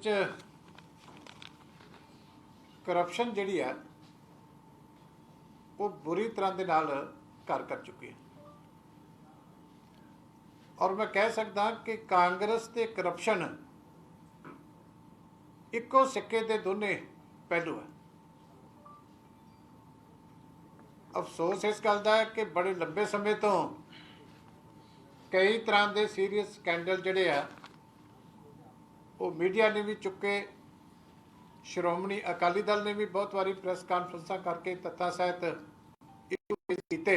ਵਿੱਚ करप्शन जिहड़ी है वो बुरी तरह के नाल घर कर चुकी है। और मैं कह सकदा कि कांग्रेस ते करप्शन इक्को सिक्के के दोने पहलू है। अफसोस इस गल का है कि बड़े लंबे समय तो कई तरह के सीरीयस स्कैंडल जिहड़े आ वो मीडिया ने भी चुके, श्रोमणी अकाली दल ने भी बहुत बारी प्रैस कॉन्फ्रेंसा करके तत्थां सहित इशू कीते।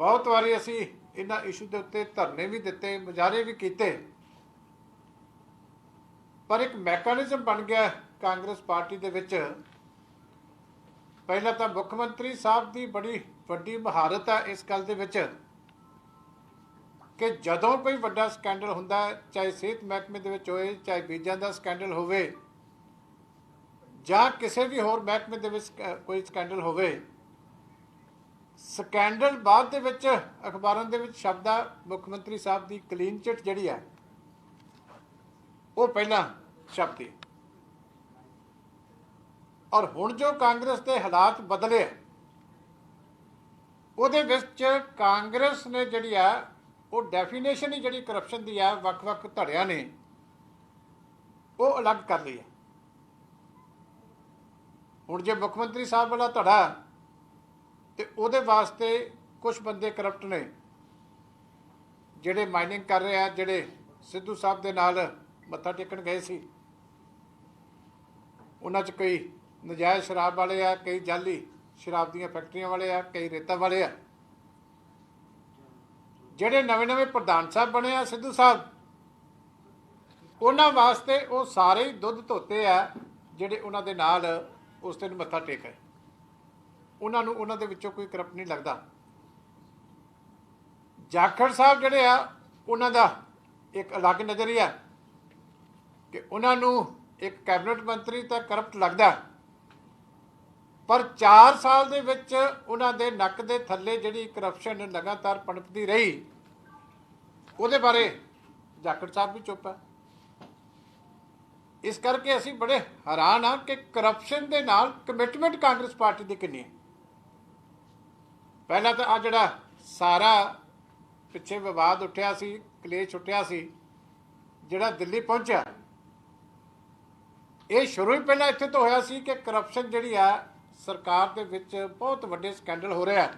बहुत बारी असी इन्हां इशू के उत्ते धरने भी दिते, मुजाहरे भी किए, पर एक मैकेनिज्म बन गया कांग्रेस पार्टी दे विच। पहला तो मुख्यमंत्री साहब की बड़ी वड्डी महारत है इस गल दे विच कि जदों कोई वड्डा स्कैंडल हुंदा, चाहे सेहत महकमे दे विच होए, चाहे बीजां दा स्कैंडल होवे, जां किसी भी होर महकमे दे विच कोई स्कैंडल होवे, स्कैंडल बाद दे विच अखबारां दे विच छपदा मुख्यमंत्री साहब की क्लीन चिट जिहड़ी है वो पहला छपदी। और हुण जो कांग्रेस के हालात बदले उहदे विच कांग्रेस ने जिहड़ी है वो डेफिनेशन ही जिहड़ी करप्शन की है वख-वख धड़ियां ने वो अलग कर ली है। हुण जे मुख्यमंत्री साहब वाला धड़ा तो उहदे वास्ते कुछ बंदे करप्ट ने जिहड़े माइनिंग कर रहे हैं, जिहड़े सिद्धू साहब दे नाल मत्था टेकण गए सी, उन्हां च कई नजायज़ शराब वाले आ, कई जाली शराब दीयां फैक्ट्रियां वाले आ, कई रेता वाले आ। ਜਿਹੜੇ नवे प्रधान साहब बने आ सिद्धू साहब, उन्हां वास्ते वो सारे ही दुध धोते आ ਜਿਹੜੇ उन्हां दे नाल उस दिन मत्था टेके। उन्हां नूं उन्हां दे विचों कोई करप्ट नहीं लगदा। जाखड़ साहब ਜਿਹੜੇ आ उन्हां दा एक अलग नज़रिया कि उन्हां नूं एक कैबिनेट मंत्री तो करप्ट लगदा, पर 4 साल दे विच उन्हां दे नक दे थल्ले जिहड़ी करप्शन लगातार पनपदी रही, उहदे बारे जाखड़ साहब भी चुप है। इस करके असी बड़े हैरान हाँ कि करप्शन दे नाल कमिटमेंट कांग्रेस पार्टी की कितनी है। पहला तो आ जिहड़ा सारा पिछे विवाद उठिया सी, कलेश उठिया सी, जिहड़ा दिल्ली पहुंचा, ये शुरू ही पहला इत्थे तो होया सी कि करप्शन जिहड़ी आ सरकार दे विच बहुत वड्डे स्कैंडल हो रहा है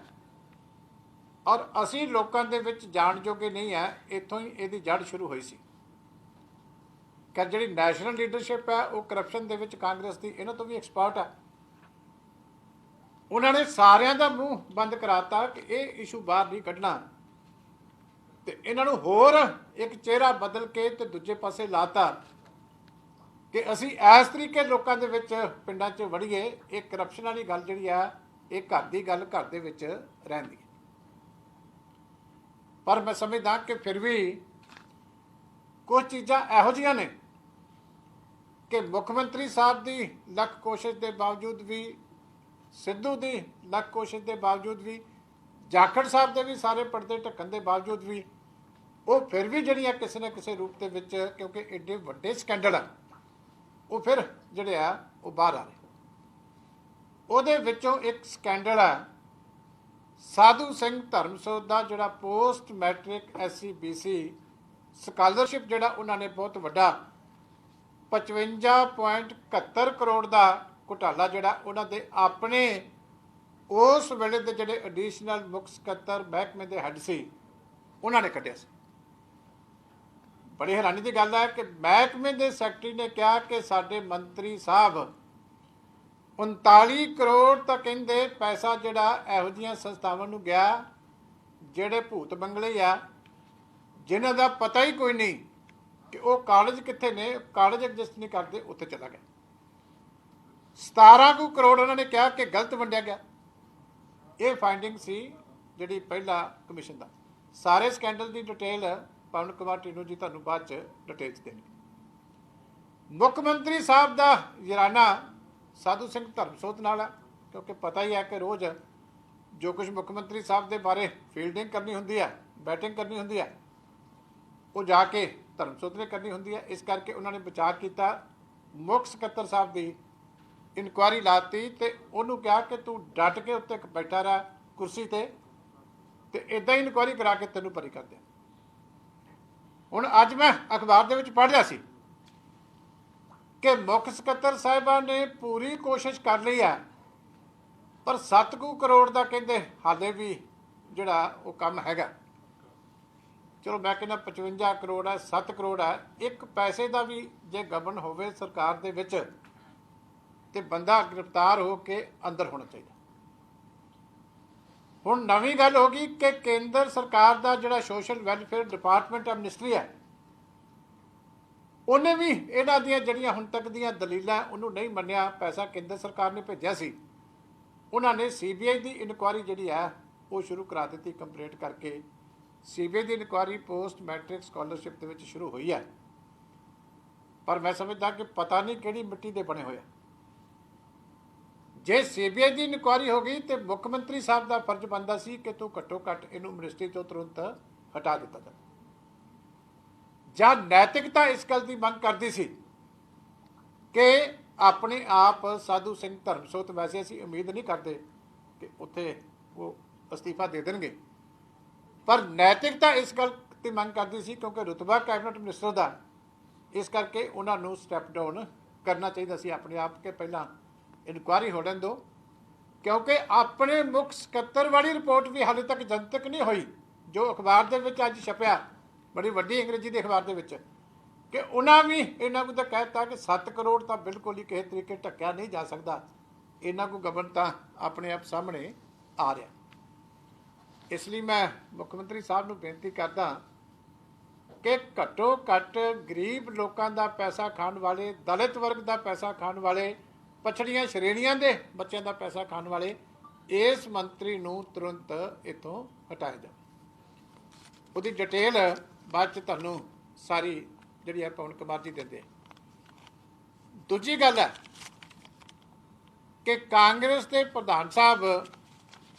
और असी लोगों के विच जाण जोगे नहीं है। इत्थों ही इहदी जड़ शुरू हुई सी कि जिहड़ी नैशनल लीडरशिप है वो करप्शन दे विच कांग्रेस की इन्हां तो भी एक्सपर्ट है। उन्होंने सारिਆਂ ਦਾ मूँह बंद कराता कि ये इशू बाहर नहीं कढ़ना, तो इन्हों होर एक चेहरा बदल के तो दूजे पासे लाता कि असी इस तरीके लोगों के विच पिंडां च वड़ीए। एक करप्शन वाली गल जिहड़ी आ ये घर की गल घर दे विच रहिंदी है। पर मैं समझदा कि फिर भी कुछ चीज़ां इहो जिहियां ने कि मुख्यमंत्री साहब की लख कोशिश के बावजूद भी, सिद्धू की लख कोशिश के बावजूद भी, जाखड़ साहब के भी सारे पर्दे ढक्कन के बावजूद भी वो फिर भी जिहड़ियां किसी न किसी रूप के विच, क्योंकि एडे वड्डे स्कैंडल आ वो फिर जिहड़े आ वो बाहर आ रहे। उहदे विचों एक स्कैंडल है साधू सिंह धर्मसोत का, जिहड़ा post matric SC BC scholarship जिहड़ा उन्होंने बहुत वड्डा 55.71 करोड़ का घोटाला जिहड़ा उन्होंने दे अपने उस वेले दे जिहड़े एडिशनल मुख सकत्तर महकमे के हैड सी उन्होंने कढ़िया सी। बड़ी हैरानी की गल है कि महकमे के सैकटरी ने कहा कि साडे मंत्री साहब 39 करोड़ तक कहिंदे पैसा जिहड़ा इहो जिहियां संस्थावां नूं गया जिहड़े भूत बंगले आ, जिन्हां दा पता ही कोई नहीं कि वो कॉलेज कित्थे ने, कॉलेज एग्जिस्ट नहीं करते, उत्थे चला गया। 17 करोड़ उन्होंने कहा कि गलत वंडिया गया। ये फाइंडिंग सी जिहड़ी पहला कमीशन का। सारे स्कैंडल की डिटेल पवन कुमार टीनू जी तुहानूं बाद च डिटेल देंगे। मुख्यमंत्री साहब का जराना साधु सिंह धर्मसोत नाल है, क्योंकि पता ही है कि रोज़ जो कुछ मुख्यमंत्री साहब के बारे फील्डिंग करनी होंदी है, बैटिंग करनी होंदी है, वो जाके ਧਰਮਸੋਤ ਨੇ ਕਰਨੀ ਹੁੰਦੀ ਹੈ। ਇਸ ਕਰਕੇ ਉਹਨਾਂ ਨੇ ਵਿਚਾਰ ਕੀਤਾ, ਮੁੱਖ ਸਕੱਤਰ ਸਾਹਿਬ ਦੀ ਇਨਕੁਆਇਰੀ ਲਾਤੀ ਤੇ ਉਹਨੂੰ ਕਿਹਾ ਕਿ ਤੂੰ ਡਟ ਕੇ ਉੱਤੇ ਬੈਠਾ ਰਹਿ ਕੁਰਸੀ ਤੇ ਇੱਦਾਂ ਹੀ ਇਨਕੁਆਇਰੀ ਕਰਾ ਕੇ ਤੈਨੂੰ ਬਰੀ ਕਰ ਦਿਆਂ। ਹੁਣ ਅੱਜ ਮੈਂ ਅਖਬਾਰ ਦੇ ਵਿੱਚ ਪੜ੍ਹ ਰਿਹਾ ਸੀ ਕਿ ਮੁੱਖ ਸਕੱਤਰ ਸਾਹਿਬਾਂ ਨੇ ਪੂਰੀ ਕੋਸ਼ਿਸ਼ ਕਰ ਲਈ ਹੈ, ਪਰ 7 ਕਰੋੜ ਦਾ ਕਹਿੰਦੇ ਹਾਲੇ ਵੀ ਜਿਹੜਾ ਉਹ ਕੰਮ ਹੈਗਾ। ਚਲੋ ਮੈਂ ਕਹਿੰਦਾ 55 ਕਰੋੜ ਹੈ, 7 ਕਰੋੜ ਹੈ, ਇੱਕ ਪੈਸੇ ਦਾ ਵੀ ਜੇ ਗਬਨ ਹੋਵੇ ਸਰਕਾਰ ਦੇ ਵਿੱਚ ਤੇ ਬੰਦਾ ਗ੍ਰਿਫਤਾਰ ਹੋ ਕੇ ਅੰਦਰ ਹੋਣਾ ਚਾਹੀਦਾ। ਹੁਣ ਨਵੀਂ ਗੱਲ ਹੋ ਗਈ ਕਿ ਕੇਂਦਰ ਸਰਕਾਰ ਦਾ ਜਿਹੜਾ social welfare department of ministry ਹੈ, ਉਹਨੇ ਵੀ ਇਹਨਾਂ ਦੀਆਂ ਜਿਹੜੀਆਂ ਹੁਣ ਤੱਕ ਦੀਆਂ ਦਲੀਲਾਂ ਉਹਨੂੰ ਨਹੀਂ ਮੰਨਿਆ। ਪੈਸਾ ਕੇਂਦਰ ਸਰਕਾਰ ਨੇ ਭੇਜਿਆ ਸੀ, ਉਹਨਾਂ ਨੇ CBI ਦੀ ਇਨਕੁਆਇਰੀ ਜਿਹੜੀ ਹੈ ਉਹ ਸ਼ੁਰੂ ਕਰਾ ਦਿੱਤੀ। ਕੰਪਲੀਟ ਕਰਕੇ CBI ਦੀ ਇਨਕੁਆਇਰੀ ਪੋਸਟ ਮੈਟ੍ਰਿਕ ਸਕਾਲਰਸ਼ਿਪ ਦੇ ਵਿੱਚ ਸ਼ੁਰੂ ਹੋਈ ਹੈ, ਪਰ ਮੈਂ ਸਮਝਦਾ ਕਿ ਪਤਾ ਨਹੀਂ ਕਿਹੜੀ ਮਿੱਟੀ ਦੇ ਬਣੇ ਹੋਏ ਆ। ਜੇ CBI ਦੀ ਇਨਕੁਆਇਰੀ ਹੋ ਗਈ ਤੇ ਮੁੱਖ ਮੰਤਰੀ ਸਾਹਿਬ ਦਾ ਫਰਜ਼ ਬਣਦਾ ਸੀ ਕਿ ਤੂੰ ਘੱਟੋ ਘੱਟ ਇਹਨੂੰ ਮਿਨਿਸਟਰੀ ਤੋਂ ਤੁਰੰਤ ਹਟਾ ਦਿੱਤਾ ਜਾਵੇ। ਜਾਂ ਨੈਤਿਕਤਾ ਇਸ ਗੱਲ ਦੀ ਮੰਗ ਕਰਦੀ ਸੀ ਕਿ ਆਪਣੇ ਆਪ ਸਾਧੂ ਸਿੰਘ ਧਰਮਸੋਤ, ਵੈਸੇ ਅਸੀਂ ਉਮੀਦ ਨਹੀਂ ਕਰਦੇ ਕਿ ਉੱਥੇ ਉਹ ਅਸਤੀਫਾ ਦੇ ਦੇਣਗੇ, ਪਰ ਨੈਤਿਕਤਾ ਇਸ ਗੱਲ ਦੀ ਮੰਗ ਕਰਦੀ ਸੀ ਕਿਉਂਕਿ ਰੁਤਬਾ ਕੈਬਨਿਟ ਮਿਨਿਸਟਰ ਦਾ, ਇਸ ਕਰਕੇ ਉਹਨਾਂ ਨੂੰ ਸਟੈਪ ਡਾਊਨ ਕਰਨਾ ਚਾਹੀਦਾ ਸੀ ਆਪਣੇ ਆਪ ਕਿ ਪਹਿਲਾਂ ਇਨਕੁਆਇਰੀ ਹੋ ਲੈਣ ਦਿਓ। ਕਿਉਂਕਿ ਆਪਣੇ ਮੁੱਖ ਸਕੱਤਰ ਵਾਲੀ ਰਿਪੋਰਟ ਵੀ ਹਾਲੇ ਤੱਕ ਜਨਤਕ ਨਹੀਂ ਹੋਈ, ਜੋ ਅਖਬਾਰ ਦੇ ਵਿੱਚ ਅੱਜ ਛਪਿਆ ਬੜੀ ਵੱਡੀ ਅੰਗਰੇਜ਼ੀ ਦੇ ਅਖਬਾਰ ਦੇ ਵਿੱਚ, ਕਿ ਉਹਨਾਂ ਵੀ ਇਹਨਾਂ ਨੂੰ ਤਾਂ ਕਹਿ ਦਿੱਤਾ ਕਿ 7 ਕਰੋੜ ਤਾਂ ਬਿਲਕੁਲ ਹੀ ਕਿਸੇ ਤਰੀਕੇ ਢੱਕਿਆ ਨਹੀਂ ਜਾ ਸਕਦਾ, ਇਹਨਾਂ ਕੋ ਗਬਨ ਤਾਂ ਆਪਣੇ ਆਪ ਸਾਹਮਣੇ ਆ ਰਿਹਾ। ਇਸ ਲਈ ਮੈਂ ਮੁੱਖ ਮੰਤਰੀ ਸਾਹਿਬ ਨੂੰ ਬੇਨਤੀ ਕਰਦਾ ਕਿ ਘੱਟੋ ਘੱਟ ਗਰੀਬ ਲੋਕਾਂ ਦਾ ਪੈਸਾ ਖਾਣ ਵਾਲੇ, ਦਲਿਤ ਵਰਗ ਦਾ ਪੈਸਾ ਖਾਣ ਵਾਲੇ, ਪਛੜੀਆਂ ਸ਼੍ਰੇਣੀਆਂ ਦੇ ਬੱਚਿਆਂ ਦਾ ਪੈਸਾ ਖਾਣ ਵਾਲੇ ਇਸ ਮੰਤਰੀ ਨੂੰ ਤੁਰੰਤ ਇੱਥੋਂ ਹਟਾਇਆ ਜਾਵੇ। ਉਹਦੀ ਡਿਟੇਲ ਬਾਅਦ 'ਚ ਤੁਹਾਨੂੰ ਸਾਰੀ ਜਿਹੜੀ ਹੈ ਪਵਨ ਕੁਮਾਰ ਜੀ ਦਿੰਦੇ। ਦੂਜੀ ਗੱਲ ਹੈ ਕਿ ਕਾਂਗਰਸ ਦੇ ਪ੍ਰਧਾਨ ਸਾਹਿਬ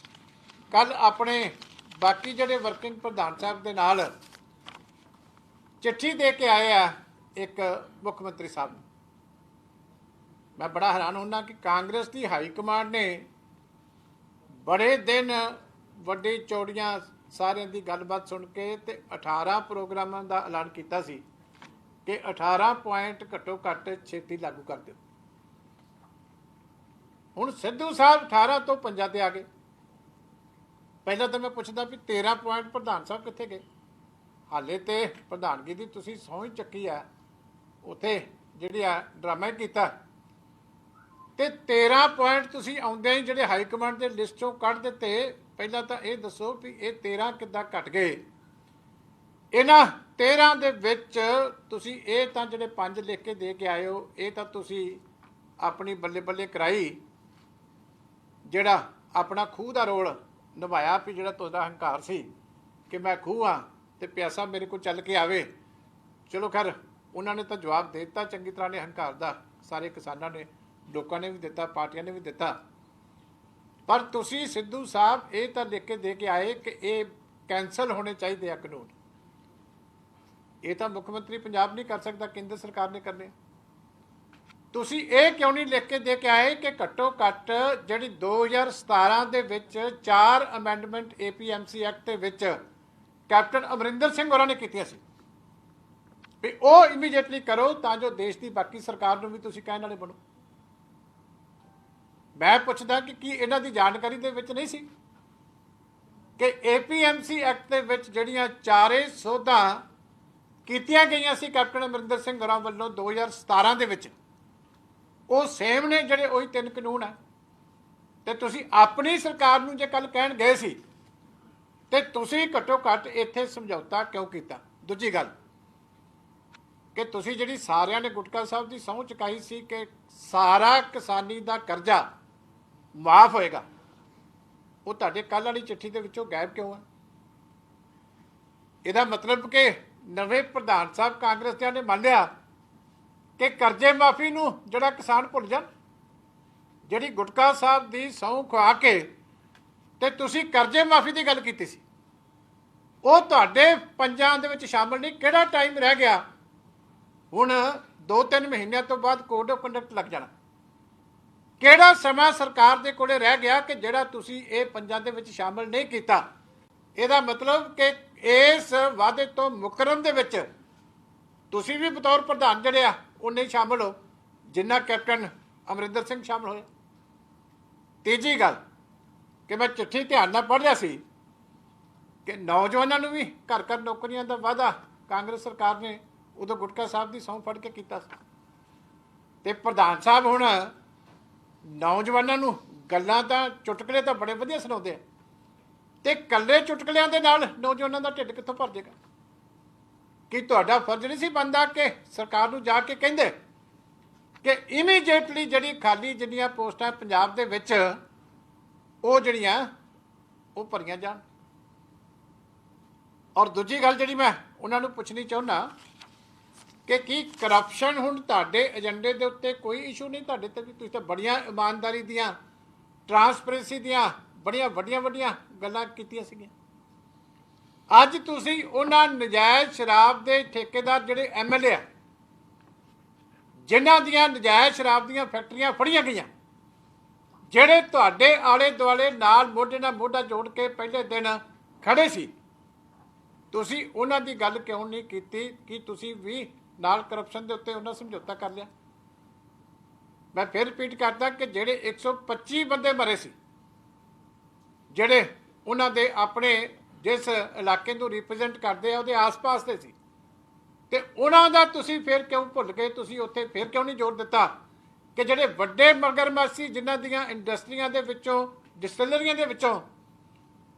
ਕੱਲ ਆਪਣੇ ਬਾਕੀ ਜਿਹੜੇ ਵਰਕਿੰਗ ਪ੍ਰਧਾਨ ਸਾਹਿਬ ਦੇ ਨਾਲ ਚਿੱਠੀ ਦੇ ਕੇ ਆਏ ਆ ਇੱਕ ਮੁੱਖ ਮੰਤਰੀ ਸਾਹਿਬ ਨੂੰ। ਮੈਂ ਬੜਾ ਹੈਰਾਨ ਹੁੰਦਾ ਕਿ ਕਾਂਗਰਸ ਦੀ ਹਾਈ ਕਮਾਂਡ ਨੇ ਬੜੇ ਦਿਨ ਵੱਡੀ ਚੌੜੀਆਂ ਸਾਰਿਆਂ ਦੀ ਗੱਲਬਾਤ ਸੁਣ ਕੇ ਤੇ 18 ਪ੍ਰੋਗਰਾਮਾਂ ਦਾ ਐਲਾਨ ਕੀਤਾ ਸੀ ਕਿ 18 ਪੁਆਇੰਟ ਘੱਟੋ ਘੱਟ ਛੇਤੀ ਲਾਗੂ ਕਰ ਦਿਓ। ਹੁਣ ਸਿੱਧੂ ਸਾਹਿਬ 18 ਤੋਂ 5 ਤੇ ਆ ਗਏ। ਪਹਿਲਾਂ ਤਾਂ ਮੈਂ ਪੁੱਛਦਾ ਵੀ 13 ਪੁਆਇੰਟ ਪ੍ਰਧਾਨ ਸਾਹਿਬ ਕਿੱਥੇ ਗਏ? ਹਾਲੇ ਤੇ ਪ੍ਰਧਾਨਗੀ ਦੀ ਤੁਸੀਂ ਸਹੁੰ ਹੀ ਚੱਕੀ ਆ, ਉੱਥੇ ਜਿਹੜੀ ਆ ਡਰਾਮਾ ਕੀਤਾ ਤੇ 13 ਪੁਆਇੰਟ ਤੁਸੀਂ ਆਉਂਦੇ ਹੀ ਜਿਹੜੇ ਹਾਈ ਕਮਾਂਡ ਦੇ ਲਿਸਟ ਚੋਂ ਕੱਢ ਦਿੱਤੇ। ਪਹਿਲਾਂ ਤਾਂ ਇਹ ਦੱਸੋ ਵੀ ਇਹ 13 ਕਿੱਦਾਂ ਘਟ ਗਏ? ਇਹਨਾਂ 13 ਦੇ ਵਿੱਚ ਤੁਸੀਂ ਇਹ ਤਾਂ ਜਿਹੜੇ 5 ਲਿਖ ਕੇ ਦੇ ਕੇ ਆਏ ਹੋ, ਇਹ ਤਾਂ ਤੁਸੀਂ ਆਪਣੀ ਬੱਲੇ ਬੱਲੇ ਕਰਾਈ, ਜਿਹੜਾ ਆਪਣਾ ਖੂਹ ਦਾ ਰੋਲ ਨਿਭਾਇਆ ਵੀ ਜਿਹੜਾ ਤੁਹਾਡਾ ਹੰਕਾਰ ਸੀ ਕਿ ਮੈਂ ਖੂਹ ਆ ਤੇ ਪਿਆਸਾ ਮੇਰੇ ਕੋਲ ਚੱਲ ਕੇ ਆਵੇ। ਚਲੋ ਖੈਰ ਉਹਨਾਂ ਨੇ ਤਾਂ ਜਵਾਬ ਦੇ ਦਿੱਤਾ ਚੰਗੀ ਤਰ੍ਹਾਂ ਨੇ ਹੰਕਾਰ ਦਾ, ਸਾਰੇ ਕਿਸਾਨਾਂ ਨੇ, ਲੋਕਾਂ ਨੇ ਵੀ ਦਿੱਤਾ, ਪਾਰਟੀਆਂ ਨੇ ਵੀ ਦਿੱਤਾ। ਪਰ ਤੁਸੀਂ ਸਿੱਧੂ ਸਾਹਿਬ ਇਹ ਤਾਂ ਲਿਖ ਕੇ ਦੇ ਕੇ ਆਏ ਕਿ ਇਹ ਕੈਂਸਲ ਹੋਣੇ ਚਾਹੀਦੇ ਆ ਕਾਨੂੰਨ। ਇਹ ਤਾਂ ਮੁੱਖ ਮੰਤਰੀ ਪੰਜਾਬ ਨਹੀਂ ਕਰ ਸਕਦਾ, ਕੇਂਦਰ ਸਰਕਾਰ ਨੇ ਕਰਨੇ। ਤੁਸੀਂ ਇਹ ਕਿਉਂ ਨਹੀਂ ਲਿਖ ਕੇ ਦੇ ਕੇ ਆਏ ਕਿ ਘੱਟੋ ਘੱਟ ਜਿਹੜੀ 2017 ਦੇ ਵਿੱਚ 4 ਅਮੈਂਡਮੈਂਟ APMC ਐਕਟ ਦੇ ਵਿੱਚ ਕੈਪਟਨ ਅਮਰਿੰਦਰ ਸਿੰਘ ਹੋਰਾਂ ਨੇ ਕੀਤੀਆਂ ਸੀ ਵੀ ਉਹ ਇਮੀਡੀਏਟਲੀ ਕਰੋ ਤਾਂ ਜੋ ਦੇਸ਼ ਦੀ ਬਾਕੀ ਸਰਕਾਰ ਨੂੰ ਵੀ ਤੁਸੀਂ ਕਹਿਣ ਵਾਲੇ ਬਣੋ। ਮੈਂ ਪੁੱਛਦਾ ਕਿ ਕੀ ਇਹਨਾਂ ਦੀ ਜਾਣਕਾਰੀ ਦੇ ਵਿੱਚ ਨਹੀਂ ਸੀ ਕਿ APMC ਐਕਟ ਦੇ ਵਿੱਚ ਜਿਹੜੀਆਂ 4 ਸੋਧਾਂ ਕੀਤੀਆਂ ਗਈਆਂ ਸੀ ਕੈਪਟਨ ਅਮਰਿੰਦਰ ਸਿੰਘ ਹੋਰਾਂ ਵੱਲੋਂ 2017 ਦੇ ਵਿੱਚ, ਉਹ ਸੇਮ ਨੇ ਜਿਹੜੇ ਉਹੀ 3 ਕਾਨੂੰਨ ਆ। ਤੇ ਤੁਸੀਂ ਆਪਣੀ ਸਰਕਾਰ ਨੂੰ ਜੇ ਕੱਲ ਕਹਿਣ ਗਏ ਸੀ ਤੇ ਤੁਸੀਂ ਘੱਟੋ ਘੱਟ ਇੱਥੇ ਸਮਝੌਤਾ ਕਿਉਂ ਕੀਤਾ? ਦੂਜੀ ਗੱਲ ਕਿ ਤੁਸੀਂ ਜਿਹੜੀ ਸਾਰਿਆਂ ਨੇ ਗੁਟਕਾ ਸਾਹਿਬ ਦੀ ਸਹੁੰ ਚੁਕਾਈ ਸੀ ਕਿ ਸਾਰਾ ਕਿਸਾਨੀ ਦਾ ਕਰਜ਼ਾ ਮਾਫ ਹੋਏਗਾ, ਉਹ ਤੁਹਾਡੇ ਕੱਲ ਵਾਲੀ ਚਿੱਠੀ ਦੇ ਵਿੱਚੋਂ ਗਾਇਬ ਕਿਉਂ ਹੈ? ਇਹਦਾ ਮਤਲਬ ਕਿ ਨਵੇਂ ਪ੍ਰਧਾਨ ਸਾਹਿਬ ਕਾਂਗਰਸ ਦਿਆਂ ਨੇ ਮੰਨ ਲਿਆ ਕਿ ਕਰਜ਼ੇ ਮਾਫੀ ਨੂੰ ਜਿਹੜਾ ਕਿਸਾਨ ਭੁੱਲ ਜਾਣ। ਜਿਹੜੀ ਗੁਟਕਾ ਸਾਹਿਬ ਦੀ ਸਹੁੰ ਖਵਾ ਕੇ ਤੇ ਤੁਸੀਂ ਕਰਜ਼ੇ ਮਾਫੀ ਦੀ ਗੱਲ ਕੀਤੀ ਸੀ, ਉਹ ਤੁਹਾਡੇ ਪੰਜਾਂ ਦੇ ਵਿੱਚ ਸ਼ਾਮਲ ਨਹੀਂ। ਕਿਹੜਾ ਟਾਈਮ ਰਹਿ ਗਿਆ ਹੁਣ 2-3 ਮਹੀਨਿਆਂ ਤੋਂ ਬਾਅਦ ਕੋਡ ਆਫ ਕੰਡਕਟ ਲੱਗ ਜਾਣਾ। ਕਿਹੜਾ ਸਮਾਂ ਸਰਕਾਰ ਦੇ ਕੋਲੇ ਰਹਿ ਗਿਆ ਕਿ ਜਿਹੜਾ ਤੁਸੀਂ ਇਹ ਪੰਜਾਂ ਦੇ ਵਿੱਚ ਸ਼ਾਮਲ ਨਹੀਂ ਕੀਤਾ? ਇਹਦਾ ਮਤਲਬ ਕਿ ਇਸ ਵਾਅਦੇ ਤੋਂ ਮੁਕਰਨ ਦੇ ਵਿੱਚ ਤੁਸੀਂ ਵੀ ਬਤੌਰ ਪ੍ਰਧਾਨ ਜਿਹੜੇ ਆ ਉਹ ਨਹੀਂ ਸ਼ਾਮਲ ਹੋ ਜਿੰਨਾ ਕੈਪਟਨ ਅਮਰਿੰਦਰ ਸਿੰਘ ਸ਼ਾਮਲ ਹੋਏ। ਤੀਜੀ ਗੱਲ ਕਿ ਮੈਂ ਚਿੱਠੀ ਧਿਆਨ ਨਾਲ ਪੜ੍ਹ ਰਿਹਾ ਸੀ ਕਿ ਨੌਜਵਾਨਾਂ ਨੂੰ ਵੀ ਘਰ ਘਰ ਨੌਕਰੀਆਂ ਦਾ ਵਾਅਦਾ ਕਾਂਗਰਸ ਸਰਕਾਰ ਨੇ ਉਦੋਂ ਗੁਟਕਾ ਸਾਹਿਬ ਦੀ ਸਹੁੰ ਫੜ ਕੇ ਕੀਤਾ ਸੀ, ਤੇ ਪ੍ਰਧਾਨ ਸਾਹਿਬ ਹੁਣ ਨੌਜਵਾਨਾਂ ਨੂੰ ਗੱਲਾਂ ਤਾਂ ਚੁਟਕਲੇ ਤਾਂ ਬੜੇ ਵਧੀਆ ਸੁਣਾਉਂਦੇ ਆ, ਤੇ ਇਕੱਲੇ ਚੁਟਕਲਿਆਂ ਦੇ ਨਾਲ ਨੌਜਵਾਨਾਂ ਦਾ ਢਿੱਡ ਕਿੱਥੋਂ ਭਰ ਜਾਏਗਾ? ਕੀ ਤੁਹਾਡਾ ਫਰਜ਼ ਨਹੀਂ ਸੀ ਬਣਦਾ ਕਿ ਸਰਕਾਰ ਨੂੰ ਜਾ ਕੇ ਕਹਿੰਦੇ ਕਿ ਇਮੀਡੀਏਟਲੀ ਜਿਹੜੀ ਖਾਲੀ ਜਿੰਨੀਆਂ ਪੋਸਟਾਂ ਪੰਜਾਬ ਦੇ ਵਿੱਚ ਉਹ ਜਿਹੜੀਆਂ ਉਹ ਭਰੀਆਂ ਜਾਣ? ਔਰ ਦੂਜੀ ਗੱਲ ਜਿਹੜੀ ਮੈਂ ਉਹਨਾਂ ਨੂੰ ਪੁੱਛਣੀ ਚਾਹੁੰਦਾ ਕਿ ਕੀ ਕਰਪਸ਼ਨ ਹੁਣ ਤੁਹਾਡੇ ਏਜੰਡੇ ਦੇ ਉੱਤੇ ਕੋਈ ਇਸ਼ੂ ਨਹੀਂ? ਤੁਹਾਡੇ ਤੇ ਵੀ ਤੁਸੀਂ ਤਾਂ ਬੜੀਆਂ ਇਮਾਨਦਾਰੀ ਦੀਆਂ, ਟਰਾਂਸਪੇਰੈਂਸੀ ਦੀਆਂ ਬੜੀਆਂ ਵੱਡੀਆਂ ਗੱਲਾਂ ਕੀਤੀਆਂ ਸੀਗੀਆਂ। ਅੱਜ ਤੁਸੀਂ ਉਹਨਾਂ ਨਜਾਇਜ਼ ਸ਼ਰਾਬ ਦੇ ਠੇਕੇਦਾਰ ਜਿਹੜੇ ਐਮਐਲਏ ਆ ਜਿਨ੍ਹਾਂ ਦੀਆਂ ਨਜਾਇਜ਼ ਸ਼ਰਾਬ ਦੀਆਂ ਫੈਕਟਰੀਆਂ ਫੜੀਆਂ ਗਈਆਂ, ਜਿਹੜੇ ਤੁਹਾਡੇ ਆਲੇ ਦੁਆਲੇ ਨਾਲ ਮੋਢੇ ਨਾਲ ਮੋਢਾ ਜੋੜ ਕੇ ਪਹਿਲੇ ਦਿਨ ਖੜੇ ਸੀ, ਤੁਸੀਂ ਉਹਨਾਂ ਦੀ ਗੱਲ ਕਿਉਂ ਨਹੀਂ ਕੀਤੀ ਕਿ ਤੁਸੀਂ ਵੀ ਨਾਲ ਕਰਪਸ਼ਨ ਦੇ ਉੱਤੇ ਉਹਨਾਂ ਸਮਝੌਤਾ ਕਰ ਲਿਆ? ਮੈਂ ਫਿਰ ਰਿਪੀਟ ਕਰਦਾ ਕਿ ਜਿਹੜੇ 125 ਬੰਦੇ ਮਰੇ ਸੀ, ਜਿਹੜੇ ਉਹਨਾਂ ਦੇ ਆਪਣੇ ਜਿਸ ਇਲਾਕੇ ਨੂੰ ਰਿਪਰੈਜ਼ੈਂਟ ਕਰਦੇ ਆ ਉਹਦੇ ਆਸ-ਪਾਸ ਦੇ ਸੀ, ਤੇ ਉਹਨਾਂ ਦਾ ਤੁਸੀਂ ਫਿਰ ਕਿਉਂ ਭੁੱਲ ਗਏ? ਤੁਸੀਂ ਉੱਥੇ ਫਿਰ ਕਿਉਂ ਨਹੀਂ ਜ਼ੋਰ ਦਿੱਤਾ ਕਿ ਜਿਹੜੇ ਵੱਡੇ ਮਗਰਮੱਛ ਸੀ ਜਿਨ੍ਹਾਂ ਦੀਆਂ ਇੰਡਸਟਰੀਆਂ ਦੇ ਵਿੱਚੋਂ, ਡਿਸਟਿਲਰੀਆਂ ਦੇ ਵਿੱਚੋਂ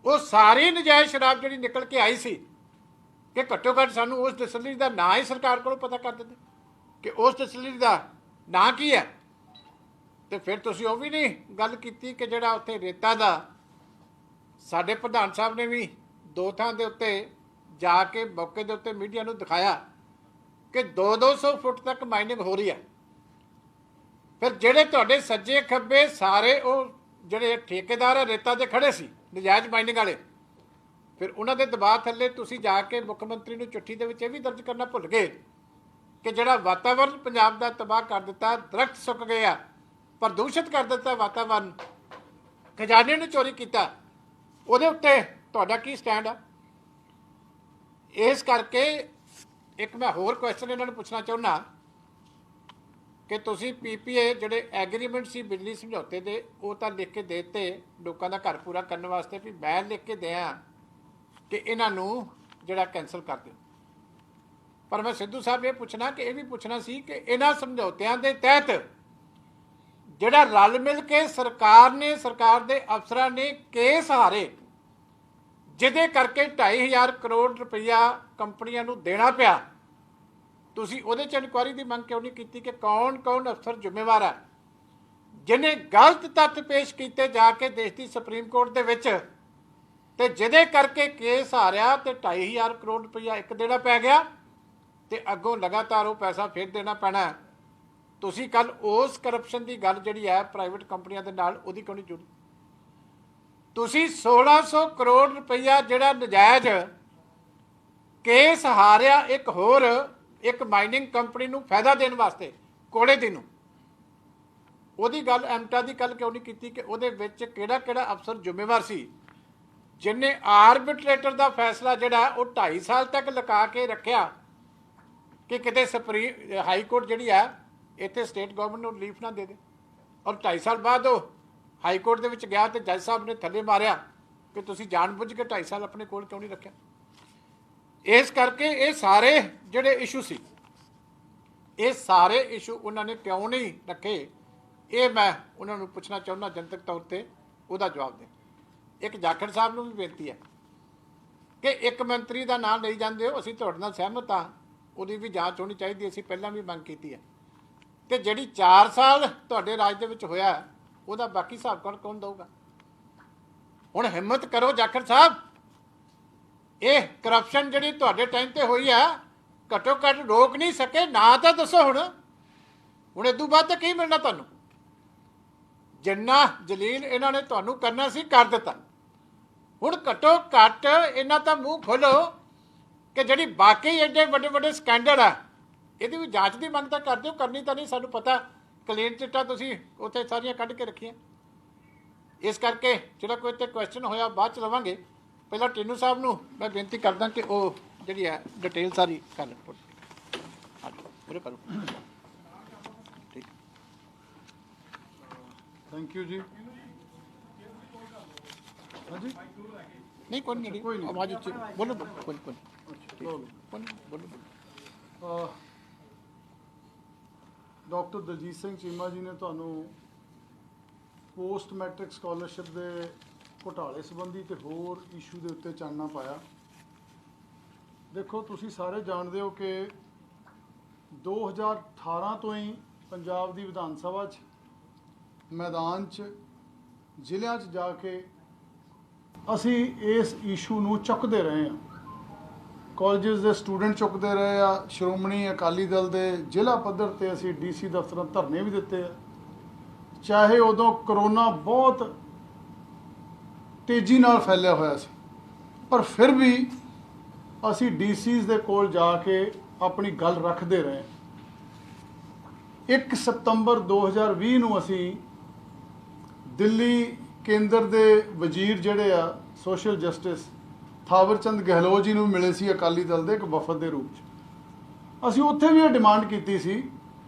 ਉਹ ਸਾਰੀ ਨਜਾਇਜ਼ ਸ਼ਰਾਬ ਜਿਹੜੀ ਨਿਕਲ ਕੇ ਆਈ ਸੀ, ਕਿ ਘੱਟੋ ਘੱਟ ਸਾਨੂੰ ਉਸ ਡਿਸਟਿਲਰੀ ਦਾ ਨਾਂ ਹੀ ਸਰਕਾਰ ਕੋਲੋਂ ਪਤਾ ਕਰ ਦਿੰਦੇ ਕਿ ਉਸ ਡਿਸਟਿਲਰੀ ਦਾ ਨਾਂ ਕੀ ਹੈ। ਤੇ ਫਿਰ ਤੁਸੀਂ ਉਹ ਵੀ ਨਹੀਂ ਗੱਲ ਕੀਤੀ ਕਿ ਜਿਹੜਾ ਉੱਥੇ ਰੇਤਾ ਦਾ, ਸਾਡੇ ਪ੍ਰਧਾਨ ਸਾਹਿਬ ਨੇ ਵੀ 2 ਥਾਂ ਦੇ ਉੱਤੇ ਜਾ ਕੇ ਮੌਕੇ ਦੇ ਉੱਤੇ ਮੀਡੀਆ ਨੂੰ ਦਿਖਾਇਆ ਕਿ 200 ਫੁੱਟ ਤੱਕ ਮਾਈਨਿੰਗ ਹੋ ਰਹੀ ਹੈ। ਫਿਰ ਜਿਹੜੇ ਤੁਹਾਡੇ ਸੱਜੇ ਖੱਬੇ ਸਾਰੇ ਉਹ ਜਿਹੜੇ ਠੇਕੇਦਾਰ ਆ ਰੇਤਾ ਦੇ ਖੜੇ ਸੀ ਨਜਾਇਜ਼ ਮਾਈਨਿੰਗ ਵਾਲੇ, ਫਿਰ ਉਹਨਾਂ ਦੇ ਦਬਾਅ ਥੱਲੇ ਤੁਸੀਂ ਜਾ ਕੇ ਮੁੱਖ ਮੰਤਰੀ ਨੂੰ ਚਿੱਠੀ ਦੇ ਵਿੱਚ ਇਹ ਵੀ ਦਰਜ ਕਰਨਾ ਭੁੱਲ ਗਏ ਕਿ ਜਿਹੜਾ ਵਾਤਾਵਰਨ ਪੰਜਾਬ ਦਾ ਤਬਾਹ ਕਰ ਦਿੱਤਾ, ਦਰਖਤ ਸੁੱਕ ਗਏ ਆ, ਪ੍ਰਦੂਸ਼ਿਤ ਕਰ ਦਿੱਤਾ ਵਾਤਾਵਰਨ, ਖਜ਼ਾਨੇ ਨੂੰ ਚੋਰੀ ਕੀਤਾ, ਉਹਦੇ ਉੱਤੇ ਤੁਹਾਡਾ ਕੀ ਸਟੈਂਡ ਆ? ਇਸ ਕਰਕੇ ਇੱਕ ਮੈਂ ਹੋਰ ਕੁਐਸਚਨ ਇਹਨਾਂ ਨੂੰ ਪੁੱਛਣਾ ਚਾਹੁੰਦਾ ਕਿ ਤੁਸੀਂ ਪੀਪੀਏ ਜਿਹੜੇ ਐਗਰੀਮੈਂਟ ਸੀ ਬਿਜਲੀ ਸਮਝੌਤੇ ਦੇ, ਉਹ ਤਾਂ ਲਿਖ ਕੇ ਦੇ ਦਿੱਤੇ ਲੋਕਾਂ ਦਾ ਘਰ ਪੂਰਾ ਕਰਨ ਵਾਸਤੇ, ਵੀ ਮੈਂ ਲਿਖ ਕੇ ਦਿਆਂ ਕਿ ਇਹਨਾਂ ਨੂੰ ਜਿਹੜਾ ਕੈਂਸਲ ਕਰ ਦਿਓ। ਪਰ ਮੈਂ ਸਿੱਧੂ ਸਾਹਿਬ ਇਹ ਪੁੱਛਣਾ ਕਿ ਇਹ ਵੀ ਪੁੱਛਣਾ ਸੀ ਕਿ ਇਹਨਾਂ ਸਮਝੌਤਿਆਂ ਦੇ ਤਹਿਤ ਜਿਹੜਾ ਰਲ ਮਿਲ ਕੇ ਸਰਕਾਰ ਨੇ, ਸਰਕਾਰ ਦੇ ਅਫਸਰਾਂ ਨੇ ਕੇਸ ਹਾਰੇ, ਜਿਹਦੇ ਕਰਕੇ 2.5 ਕਰੋੜ ਰੁਪਈਆ ਕੰਪਨੀਆਂ ਨੂੰ ਦੇਣਾ ਪਿਆ, ਤੁਸੀਂ ਉਹਦੇ 'ਚ ਇਨਕੁਆਇਰੀ ਦੀ ਮੰਗ ਕਿਉਂ ਨਹੀਂ ਕੀਤੀ ਕਿ ਕੌਣ ਅਫਸਰ ਜ਼ਿੰਮੇਵਾਰ ਹੈ ਜਿਹਨੇ ਗਲਤ ਤੱਥ ਪੇਸ਼ ਕੀਤੇ ਜਾ ਕੇ ਦੇਸ਼ ਦੀ ਸੁਪਰੀਮ ਕੋਰਟ ਦੇ ਵਿੱਚ, ਤੇ ਜਿਹਦੇ ਕਰਕੇ ਕੇਸ ਹਾਰਿਆ ਤੇ 2.5 ਕਰੋੜ ਰੁਪਈਆ ਇੱਕ ਦੇਣਾ ਪੈ ਗਿਆ ਤੇ ਅੱਗੋਂ ਲਗਾਤਾਰ ਉਹ ਪੈਸਾ ਫਿਰ ਦੇਣਾ ਪੈਣਾ। ਤੁਸੀਂ ਕੱਲ ਉਸ ਕਰਪਸ਼ਨ ਦੀ ਗੱਲ ਜਿਹੜੀ ਹੈ ਪ੍ਰਾਈਵੇਟ ਕੰਪਨੀਆਂ ਦੇ ਨਾਲ, ਉਹਦੀ ਕਿਉਂ ਨਹੀਂ ਜੁੜੀ? ਤੁਸੀਂ 1600 ਕਰੋੜ ਰੁਪਈਆ ਜਿਹੜਾ ਨਜਾਇਜ਼ ਕੇਸ ਹਾਰਿਆ ਇੱਕ ਹੋਰ ਇੱਕ ਮਾਈਨਿੰਗ ਕੰਪਨੀ ਨੂੰ ਫਾਇਦਾ ਦੇਣ ਵਾਸਤੇ, ਕੋਲੇ ਦੀ ਨੂੰ, ਉਹਦੀ ਗੱਲ ਐਮਟਾ ਦੀ ਕੱਲ ਕਿਉਂ ਨਹੀਂ ਕੀਤੀ ਕਿ ਉਹਦੇ ਵਿੱਚ ਕਿਹੜਾ ਅਫਸਰ ਜ਼ਿੰਮੇਵਾਰ ਸੀ ਜਿਹਨੇ ਆਰਬਿਟਰੇਟਰ ਦਾ ਫੈਸਲਾ ਜਿਹੜਾ ਉਹ 2.5 ਸਾਲ ਤੱਕ ਲੁਕਾ ਕੇ ਰੱਖਿਆ ਕਿ ਕਿਤੇ ਹਾਈ ਕੋਰਟ ਜਿਹੜੀ ਆ ਇੱਥੇ ਸਟੇਟ ਗਵਰਨਮੈਂਟ ਨੂੰ ਰਿਲੀਫ ਨਾ ਦੇ ਦੇ, ਔਰ 2.5 ਸਾਲ ਬਾਅਦ ਉਹ ਹਾਈ ਕੋਰਟ ਦੇ ਵਿੱਚ ਗਿਆ ਤੇ ਜੱਜ ਸਾਹਿਬ ਨੇ ਥੱਲੇ ਮਾਰਿਆ ਕਿ ਤੁਸੀਂ ਜਾਣਬੁੱਝ ਕੇ 2.5 ਸਾਲ ਆਪਣੇ ਕੋਲ ਕਿਉਂ ਨਹੀਂ ਰੱਖਿਆ। ਇਸ ਕਰਕੇ ਇਹ ਸਾਰੇ ਜਿਹੜੇ ਇਸ਼ੂ ਸੀ, ਇਹ ਸਾਰੇ ਇਸ਼ੂ ਉਹਨਾਂ ਨੇ ਕਿਉਂ ਨਹੀਂ ਰੱਖੇ, ਇਹ ਮੈਂ ਉਹਨਾਂ ਨੂੰ ਪੁੱਛਣਾ ਚਾਹੁੰਦਾ ਜਨਤਕ ਤੌਰ ਤੇ, ਉਹਦਾ ਜਵਾਬ ਦੇ। ਇੱਕ ਜਾਖੜ ਸਾਹਿਬ ਨੂੰ ਵੀ ਬੇਨਤੀ ਹੈ ਕਿ ਇੱਕ ਮੰਤਰੀ ਦਾ ਨਾਮ ਲਈ ਜਾਂਦੇ ਹੋ, ਅਸੀਂ ਤੁਹਾਡੇ ਨਾਲ ਸਹਿਮਤ ਹਾਂ, ਉਹਦੀ ਵੀ ਜਾਂਚ ਹੋਣੀ ਚਾਹੀਦੀ, ਅਸੀਂ ਪਹਿਲਾਂ ਵੀ ਮੰਗ ਕੀਤੀ ਹੈ, ਤੇ ਜਿਹੜੀ 4 ਸਾਲ ਤੁਹਾਡੇ ਰਾਜ ਦੇ ਵਿੱਚ ਹੋਇਆ ਉਹਦਾ ਬਾਕੀ ਹਿਸਾਬ ਕੌਣ ਦਊਗਾ? ਹੁਣ ਹਿੰਮਤ ਕਰੋ ਜਾਖੜ ਸਾਹਿਬ, ਇਹ ਕਰਪਸ਼ਨ ਜਿਹੜੀ ਤੁਹਾਡੇ ਟਾਈਮ ਤੇ ਹੋਈ ਆ ਘੱਟੋ ਘੱਟ ਰੋਕ ਨਹੀਂ ਸਕੇ, ਨਾ ਤਾਂ ਦੱਸੋ ਹੁਣ ਇਦੋਂ ਬਾਅਦ ਤਾਂ ਕੀ ਮਿਲਣਾ ਤੁਹਾਨੂੰ? ਜਿੰਨਾ ਜਲੀਲ ਇਹਨਾਂ ਨੇ ਤੁਹਾਨੂੰ ਕਰਨਾ ਸੀ ਕਰ ਦਿੱਤਾ, ਹੁਣ ਘੱਟੋ ਘੱਟ ਇਹਨਾਂ ਤਾਂ ਮੂੰਹ ਖੋਲੋ ਕਿ ਜਿਹੜੀ ਬਾਕੀ ਐਡੇ ਵੱਡੇ ਸਕੈਂਡਲ ਆ ਇਹਦੀ ਵੀ ਜਾਂਚ ਦੀ ਮੰਗ ਤਾਂ ਕਰਦੇ ਹੋ, ਕਰਨੀ ਤਾਂ ਨਹੀਂ, ਸਾਨੂੰ ਪਤਾ ਕਲੀਨ ਚਿੱਟਾਂ ਤੁਸੀਂ ਉੱਥੇ ਸਾਰੀਆਂ ਕੱਢ ਕੇ ਰੱਖੀਆਂ। ਇਸ ਕਰਕੇ ਜਿਹੜਾ ਕੋਈ ਤੇ ਕੁਐਸਚਨ ਹੋਇਆ ਬਾਅਦ ਚ ਲਵਾਂਗੇ। ਪਹਿਲਾਂ ਟੀਨੂ ਸਾਹਿਬ ਨੂੰ ਮੈਂ ਬੇਨਤੀ ਕਰਦਾ ਕਿ ਉਹ ਜਿਹੜੀ ਹੈ ਡਿਟੇਲ ਸਾਰੀ ਕਰ ਲੈਣ। ਪੂਰੇ ਕਰੋ। ਠੀਕ, ਥੈਂਕ ਯੂ ਜੀ। ਹਾਂਜੀ ਨਹੀਂ ਕੋਈ ਨਹੀਂ, ਕੋਈ ਨਹੀਂ, ਆਵਾਜ਼ ਉੱਚੀ ਬੋਲੋ, ਕੋਈ ਕੋਈ ਬੋਲੋ। ਡਾਕਟਰ ਦਲਜੀਤ ਸਿੰਘ ਚੀਮਾ ਜੀ ਨੇ ਤੁਹਾਨੂੰ ਪੋਸਟ ਮੈਟ੍ਰਿਕ ਸਕਾਲਰਸ਼ਿਪ ਦੇ ਘੁਟਾਲੇ ਸੰਬੰਧੀ ਤੇ ਹੋਰ ਇਸ਼ੂ ਦੇ ਉੱਤੇ ਚਾਨਣਾ ਪਾਇਆ। ਦੇਖੋ, ਤੁਸੀਂ ਸਾਰੇ ਜਾਣਦੇ ਹੋ ਕਿ 2018 ਤੋਂ ਹੀ ਪੰਜਾਬ ਦੀ ਵਿਧਾਨ ਸਭਾ 'ਚ ਮੈਦਾਨ 'ਚ ਜ਼ਿਲ੍ਹਿਆਂ 'ਚ ਜਾ ਕੇ ਅਸੀਂ ਇਸ ਇਸ਼ੂ ਨੂੰ ਚੁੱਕਦੇ ਰਹੇ ਹਾਂ। ਕਾਲਜਸ ਦੇ ਸਟੂਡੈਂਟ ਚੁੱਕਦੇ ਰਹੇ ਆ। ਸ਼੍ਰੋਮਣੀ ਅਕਾਲੀ ਦਲ ਦੇ ਜ਼ਿਲ੍ਹਾ ਪੱਧਰ ਤੇ ਅਸੀਂ ਡੀਸੀ ਦਫ਼ਤਰਾਂ ਧਰਨੇ ਵੀ ਦਿੱਤੇ ਆ। ਚਾਹੇ ਉਦੋਂ ਕਰੋਨਾ ਬਹੁਤ ਤੇਜ਼ੀ ਨਾਲ ਫੈਲਿਆ ਹੋਇਆ ਸੀ, ਪਰ ਫਿਰ ਵੀ ਅਸੀਂ ਡੀਸੀਜ਼ ਦੇ ਕੋਲ ਜਾ ਕੇ ਆਪਣੀ ਗੱਲ ਰੱਖਦੇ ਰਹੇ। 1 ਸਤੰਬਰ 2020 ਨੂੰ ਅਸੀਂ ਦਿੱਲੀ ਕੇਂਦਰ ਦੇ ਵਜ਼ੀਰ ਜਿਹੜੇ ਆ ਸੋਸ਼ਲ ਜਸਟਿਸ ਥਾਵਰਚੰਦ ਗਹਿਲੋਤ ਜੀ ਨੂੰ ਮਿਲੇ ਸੀ ਅਕਾਲੀ ਦਲ ਦੇ ਇੱਕ ਵਫਦ ਦੇ ਰੂਪ 'ਚ। ਅਸੀਂ ਉੱਥੇ ਵੀ ਇਹ ਡਿਮਾਂਡ ਕੀਤੀ ਸੀ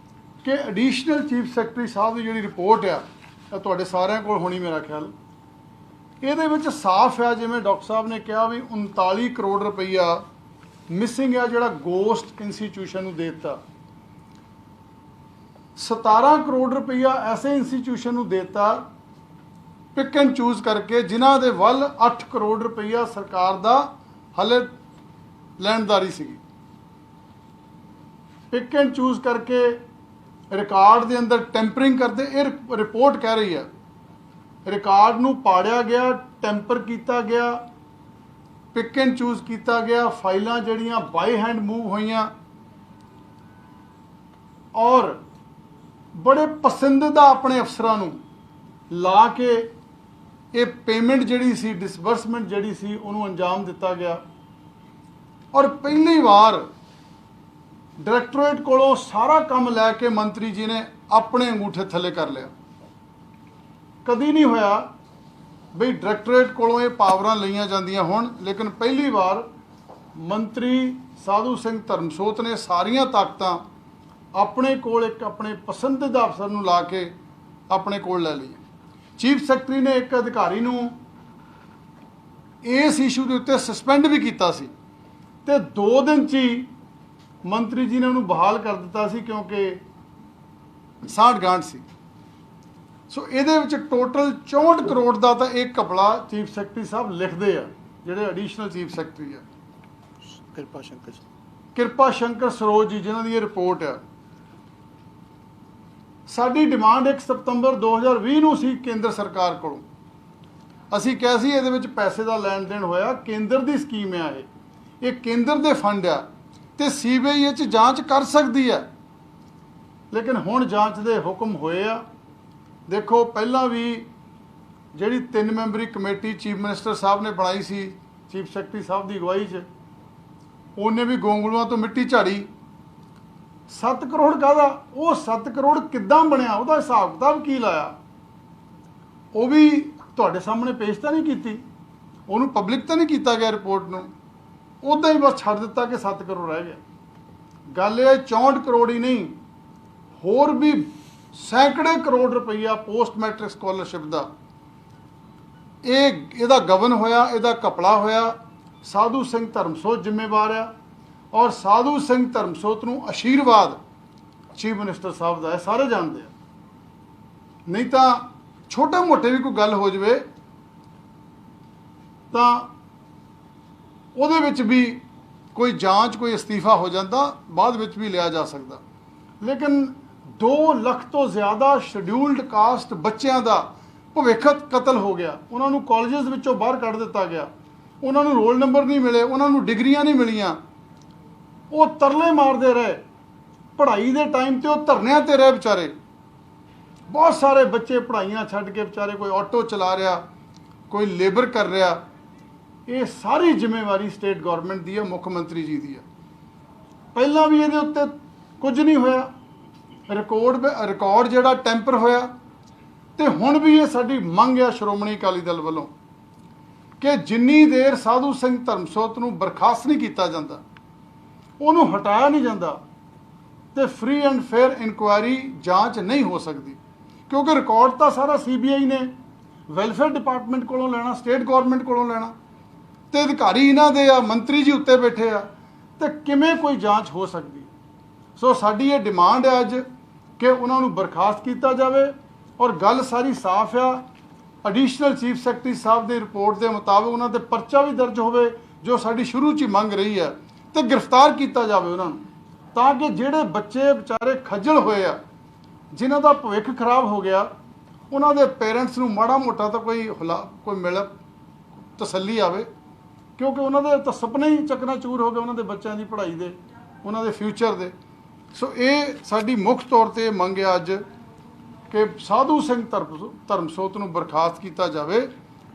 ਕਿ ਐਡੀਸ਼ਨਲ ਚੀਫ ਸੈਕਟਰੀ ਸਾਹਿਬ ਦੀ ਜਿਹੜੀ ਰਿਪੋਰਟ ਆ, ਇਹ ਤੁਹਾਡੇ ਸਾਰਿਆਂ ਕੋਲ ਹੋਣੀ ਮੇਰਾ ਖਿਆਲ, ਇਹਦੇ ਵਿੱਚ ਸਾਫ਼ ਆ, ਜਿਵੇਂ ਡਾਕਟਰ ਸਾਹਿਬ ਨੇ ਕਿਹਾ ਵੀ 39 ਕਰੋੜ ਰੁਪਈਆ ਮਿਸਿੰਗ ਆ ਜਿਹੜਾ ਗੋਸਟ ਇੰਸਟੀਚਿਊਸ਼ਨ ਨੂੰ ਦੇ ਦਿੱਤਾ। 17 ਕਰੋੜ ਰੁਪਈਆ ਐਸੇ ਇੰਸਟੀਚਿਊਸ਼ਨ ਨੂੰ ਦੇ ਦਿੱਤਾ ਪਿਕ ਐਂਡ ਚੂਜ਼ ਕਰਕੇ, ਜਿਨ੍ਹਾਂ ਦੇ ਵੱਲ 8 ਕਰੋੜ ਰੁਪਈਆ ਸਰਕਾਰ ਦਾ ਹਲੇ ਲੈਣਦਾਰੀ ਸੀਗੀ। ਪਿਕ ਐਂਡ ਚੂਜ਼ ਕਰਕੇ ਰਿਕਾਰਡ ਦੇ ਅੰਦਰ ਟੈਂਪਰਿੰਗ ਕਰਦੇ। ਇਹ ਰਿਪੋਰਟ ਕਹਿ ਰਹੀ ਹੈ ਰਿਕਾਰਡ ਨੂੰ ਪਾੜਿਆ ਗਿਆ, ਟੈਂਪਰ ਕੀਤਾ ਗਿਆ, ਪਿਕ ਐਂਡ ਚੂਜ਼ ਕੀਤਾ ਗਿਆ, ਫਾਈਲਾਂ ਜਿਹੜੀਆਂ ਬਾਈ ਹੈਂਡ ਮੂਵ ਹੋਈਆਂ ਔਰ ਬੜੇ ਪਸੰਦੀਦਾ ਆਪਣੇ ਅਫਸਰਾਂ ਨੂੰ ਲਾ ਕੇ ਇਹ ਪੇਮੈਂਟ ਜਿਹੜੀ ਸੀ, ਡਿਸਬਰਸਮੈਂਟ ਜਿਹੜੀ ਸੀ, ਉਹਨੂੰ ਅੰਜਾਮ ਦਿੱਤਾ ਗਿਆ। ਔਰ ਪਹਿਲੀ ਵਾਰ ਡਾਇਰੈਕਟੋਰੇਟ ਕੋਲੋਂ ਸਾਰਾ ਕੰਮ ਲੈ ਕੇ ਮੰਤਰੀ ਜੀ ਨੇ ਆਪਣੇ ਅੰਗੂਠੇ ਥੱਲੇ ਕਰ ਲਿਆ। ਕਦੀ ਨਹੀਂ ਹੋਇਆ ਬਈ ਡਾਇਰੈਕਟੋਰੇਟ ਕੋਲੋਂ ਇਹ ਪਾਵਰਾਂ ਲਈਆਂ ਜਾਂਦੀਆਂ ਹੋਣ, ਲੇਕਿਨ ਪਹਿਲੀ ਵਾਰ ਮੰਤਰੀ ਸਾਧੂ ਸਿੰਘ ਧਰਮਸੋਤ ਨੇ ਸਾਰੀਆਂ ਤਾਕਤਾਂ ਆਪਣੇ ਕੋਲ ਇੱਕ ਆਪਣੇ ਪਸੰਦੀਦਾ ਅਫਸਰ ਨੂੰ ਲਾ ਕੇ ਆਪਣੇ ਕੋਲ ਲੈ ਲਈ। ਚੀਫ ਸੈਕਟਰੀ ਨੇ ਇੱਕ ਅਧਿਕਾਰੀ ਨੂੰ ਇਸ ਇਸ਼ੂ ਦੇ ਉੱਤੇ ਸਸਪੈਂਡ ਵੀ ਕੀਤਾ ਸੀ ਤੇ 2 ਦਿਨ 'ਚ ਹੀ ਮੰਤਰੀ ਜੀ ਨੇ ਉਹਨੂੰ ਬਹਾਲ ਕਰ ਦਿੱਤਾ ਸੀ, ਕਿਉਂਕਿ ਸਾਂਠ ਗਾਂਠ ਸੀ। ਸੋ ਇਹਦੇ ਵਿੱਚ ਟੋਟਲ 64 ਕਰੋੜ ਦਾ ਤਾਂ ਇੱਕ ਘਪਲਾ ਚੀਫ ਸੈਕਟਰੀ ਸਾਹਿਬ ਲਿਖਦੇ ਆ, ਜਿਹੜੇ ਐਡੀਸ਼ਨਲ ਚੀਫ ਸੈਕਟਰੀ ਆ ਕਿਰਪਾ ਸ਼ੰਕਰ ਸਰੋਜ ਜੀ, ਜਿਨ੍ਹਾਂ ਦੀ ਇਹ ਰਿਪੋਰਟ ਆ। ਸਾਡੀ ਡਿਮਾਂਡ 1 ਸਤੰਬਰ 2020 ਨੂੰ ਸੀ ਕੇਂਦਰ ਸਰਕਾਰ ਕੋਲੋਂ। ਅਸੀਂ ਕਿਹਾ ਸੀ ਇਹਦੇ ਵਿੱਚ ਪੈਸੇ ਦਾ ਲੈਣ ਦੇਣ ਹੋਇਆ, ਕੇਂਦਰ ਦੀ ਸਕੀਮ ਆ, ਇਹ ਕੇਂਦਰ ਦੇ ਫੰਡ ਆ ਤੇ ਸੀਬੀਆਈ ਇਹ 'ਚ ਜਾਂਚ ਕਰ ਸਕਦੀ ਹੈ। ਲੇਕਿਨ ਹੁਣ ਜਾਂਚ ਦੇ ਹੁਕਮ ਹੋਏ ਆ। ਦੇਖੋ, ਪਹਿਲਾਂ ਵੀ ਜਿਹੜੀ 3 ਮੈਂਬਰੀ ਕਮੇਟੀ ਚੀਫ ਮਿਨਿਸਟਰ ਸਾਹਿਬ ਨੇ ਬਣਾਈ ਸੀ ਚੀਫ ਸੈਕਟਰੀ ਸਾਹਿਬ ਦੀ ਅਗਵਾਈ 'ਚ, ਉਹਨੇ ਵੀ ਗੋਂਗਲੂਆਂ ਤੋਂ ਮਿੱਟੀ ਝਾੜੀ। 7 ਕਰੋੜ ਕਾਹਦਾ? ਉਹ 7 ਕਰੋੜ ਕਿੱਦਾਂ ਬਣਿਆ, ਉਹਦਾ ਹਿਸਾਬ ਕਿਤਾਬ ਕੀ ਲਾਇਆ, ਉਹ ਵੀ ਤੁਹਾਡੇ ਸਾਹਮਣੇ ਪੇਸ਼ ਤਾਂ ਨਹੀਂ ਕੀਤੀ, ਉਹਨੂੰ ਪਬਲਿਕ ਤਾਂ ਨਹੀਂ ਕੀਤਾ ਗਿਆ ਰਿਪੋਰਟ ਨੂੰ, ਉੱਦਾਂ ਹੀ ਬਸ ਛੱਡ ਦਿੱਤਾ ਕਿ 7 ਕਰੋੜ ਰਹਿ ਗਿਆ। ਗੱਲ ਇਹ 64 ਕਰੋੜ ਹੀ ਨਹੀਂ, ਹੋਰ ਵੀ ਸੈਂਕੜੇ ਕਰੋੜ ਰੁਪਈਆ ਪੋਸਟ ਮੈਟ੍ਰਿਕ ਸਕਾਲਰਸ਼ਿਪ ਦਾ ਇਹਦਾ ਗਬਨ ਹੋਇਆ, ਇਹਦਾ ਘਪਲਾ ਹੋਇਆ। ਸਾਧੂ ਸਿੰਘ ਧਰਮਸੋਤ ਜ਼ਿੰਮੇਵਾਰ ਆ ਔਰ ਸਾਧੂ ਸਿੰਘ ਧਰਮਸੋਤ ਨੂੰ ਆਸ਼ੀਰਵਾਦ ਚੀਫ ਮਿਨਿਸਟਰ ਸਾਹਿਬ ਦਾ ਹੈ, ਸਾਰੇ ਜਾਣਦੇ ਆ। ਨਹੀਂ ਤਾਂ ਛੋਟੇ ਮੋਟੇ ਵੀ ਕੋਈ ਗੱਲ ਹੋ ਜਾਵੇ ਤਾਂ ਉਹਦੇ ਵਿੱਚ ਵੀ ਕੋਈ ਜਾਂਚ, ਕੋਈ ਅਸਤੀਫਾ ਹੋ ਜਾਂਦਾ, ਬਾਅਦ ਵਿੱਚ ਵੀ ਲਿਆ ਜਾ ਸਕਦਾ। ਲੇਕਿਨ 2 ਲੱਖ ਤੋਂ ਜ਼ਿਆਦਾ ਸ਼ਡਿਊਲਡ ਕਾਸਟ ਬੱਚਿਆਂ ਦਾ ਭਵਿੱਖ ਕਤਲ ਹੋ ਗਿਆ, ਉਹਨਾਂ ਨੂੰ ਕਾਲਜਸ ਵਿੱਚੋਂ ਬਾਹਰ ਕੱਢ ਦਿੱਤਾ ਗਿਆ, ਉਹਨਾਂ ਨੂੰ ਰੋਲ ਨੰਬਰ ਨਹੀਂ ਮਿਲੇ, ਉਹਨਾਂ ਨੂੰ ਡਿਗਰੀਆਂ ਨਹੀਂ ਮਿਲੀਆਂ, ਉਹ ਤਰਲੇ ਮਾਰਦੇ ਰਹੇ। ਪੜ੍ਹਾਈ ਦੇ ਟਾਈਮ ਤੇ ਉਹ ਧਰਨਿਆਂ ਤੇ ਰਹੇ ਵਿਚਾਰੇ। ਬਹੁਤ ਸਾਰੇ ਬੱਚੇ ਪੜ੍ਹਾਈਆਂ ਛੱਡ ਕੇ ਵਿਚਾਰੇ, ਕੋਈ ਆਟੋ ਚਲਾ ਰਿਹਾ, ਕੋਈ ਲੇਬਰ ਕਰ ਰਿਹਾ। ਇਹ ਸਾਰੀ ਜ਼ਿੰਮੇਵਾਰੀ ਸਟੇਟ ਗਵਰਨਮੈਂਟ ਦੀ ਹੈ, ਮੁੱਖ ਮੰਤਰੀ ਜੀ ਦੀ ਹੈ। ਪਹਿਲਾਂ ਵੀ ਇਹਦੇ ਉੱਤੇ ਕੁਝ ਨਹੀਂ ਹੋਇਆ। ਰਿਕਾਰਡ ਜਿਹੜਾ ਟੈਂਪਰ ਹੋਇਆ। ਤੇ ਹੁਣ ਵੀ ਇਹ ਸਾਡੀ ਮੰਗ ਆ ਸ਼੍ਰੋਮਣੀ ਅਕਾਲੀ ਦਲ ਵੱਲੋਂ ਕਿ ਜਿੰਨੀ ਦੇਰ ਸਾਧੂ ਸਿੰਘ ਧਰਮਸੋਤ ਨੂੰ ਬਰਖਾਸਤ ਨਹੀਂ ਕੀਤਾ ਜਾਂਦਾ, ਉਹਨੂੰ ਹਟਾਇਆ ਨਹੀਂ ਜਾਂਦਾ, ਤੇ ਫ੍ਰੀ ਐਂਡ ਫੇਅਰ ਇਨਕੁਆਇਰੀ ਜਾਂਚ ਨਹੀਂ ਹੋ ਸਕਦੀ। ਕਿਉਂਕਿ ਰਿਕਾਰਡ ਤਾਂ ਸਾਰਾ CBI ਨੇ ਵੈਲਫੇਅਰ ਡਿਪਾਰਟਮੈਂਟ ਕੋਲੋਂ ਲੈਣਾ, ਸਟੇਟ ਗਵਰਨਮੈਂਟ ਕੋਲੋਂ ਲੈਣਾ, ਤੇ ਅਧਿਕਾਰੀ ਇਹਨਾਂ ਦੇ ਆ, ਮੰਤਰੀ ਜੀ ਉੱਤੇ ਬੈਠੇ ਆ, ਤੇ ਕਿਵੇਂ ਕੋਈ ਜਾਂਚ ਹੋ ਸਕਦੀ। ਸੋ ਸਾਡੀ ਇਹ ਡਿਮਾਂਡ ਹੈ ਅੱਜ ਕਿ ਉਹਨਾਂ ਨੂੰ ਬਰਖਾਸਤ ਕੀਤਾ ਜਾਵੇ। ਔਰ ਗੱਲ ਸਾਰੀ ਸਾਫ਼ ਆ, ਐਡੀਸ਼ਨਲ ਚੀਫ ਸੈਕਟਰੀ ਸਾਹਿਬ ਦੀ ਰਿਪੋਰਟ ਦੇ ਮੁਤਾਬਕ ਉਹਨਾਂ ਤੇ ਪਰਚਾ ਵੀ ਦਰਜ ਹੋਵੇ, ਜੋ ਸਾਡੀ ਸ਼ੁਰੂ 'ਚ ਹੀ ਮੰਗ ਰਹੀ ਹੈ, ਤੇ ਗ੍ਰਿਫਤਾਰ ਕੀਤਾ ਜਾਵੇ ਉਹਨਾਂ ਨੂੰ, ਤਾਂ ਕਿ ਜਿਹੜੇ ਬੱਚੇ ਵਿਚਾਰੇ ਖੱਜਲ ਹੋਏ ਆ, ਜਿਨ੍ਹਾਂ ਦਾ ਭਵਿੱਖ ਖਰਾਬ ਹੋ ਗਿਆ, ਉਹਨਾਂ ਦੇ ਪੇਰੈਂਟਸ ਨੂੰ ਮਾੜਾ ਮੋਟਾ ਤਾਂ ਕੋਈ ਤਸੱਲੀ ਆਵੇ। ਕਿਉਂਕਿ ਉਹਨਾਂ ਦੇ ਤਾਂ ਸੁਪਨੇ ਹੀ ਚਕਨਾਚੂਰ ਹੋ ਗਏ, ਉਹਨਾਂ ਦੇ ਬੱਚਿਆਂ ਦੀ ਪੜ੍ਹਾਈ ਦੇ, ਉਹਨਾਂ ਦੇ ਫਿਊਚਰ ਦੇ। ਸੋ ਇਹ ਸਾਡੀ ਮੁੱਖ ਤੌਰ 'ਤੇ ਮੰਗ ਹੈ ਅੱਜ ਕਿ ਸਾਧੂ ਸਿੰਘ ਧਰਮਸੋਤ ਨੂੰ ਬਰਖਾਸਤ ਕੀਤਾ ਜਾਵੇ,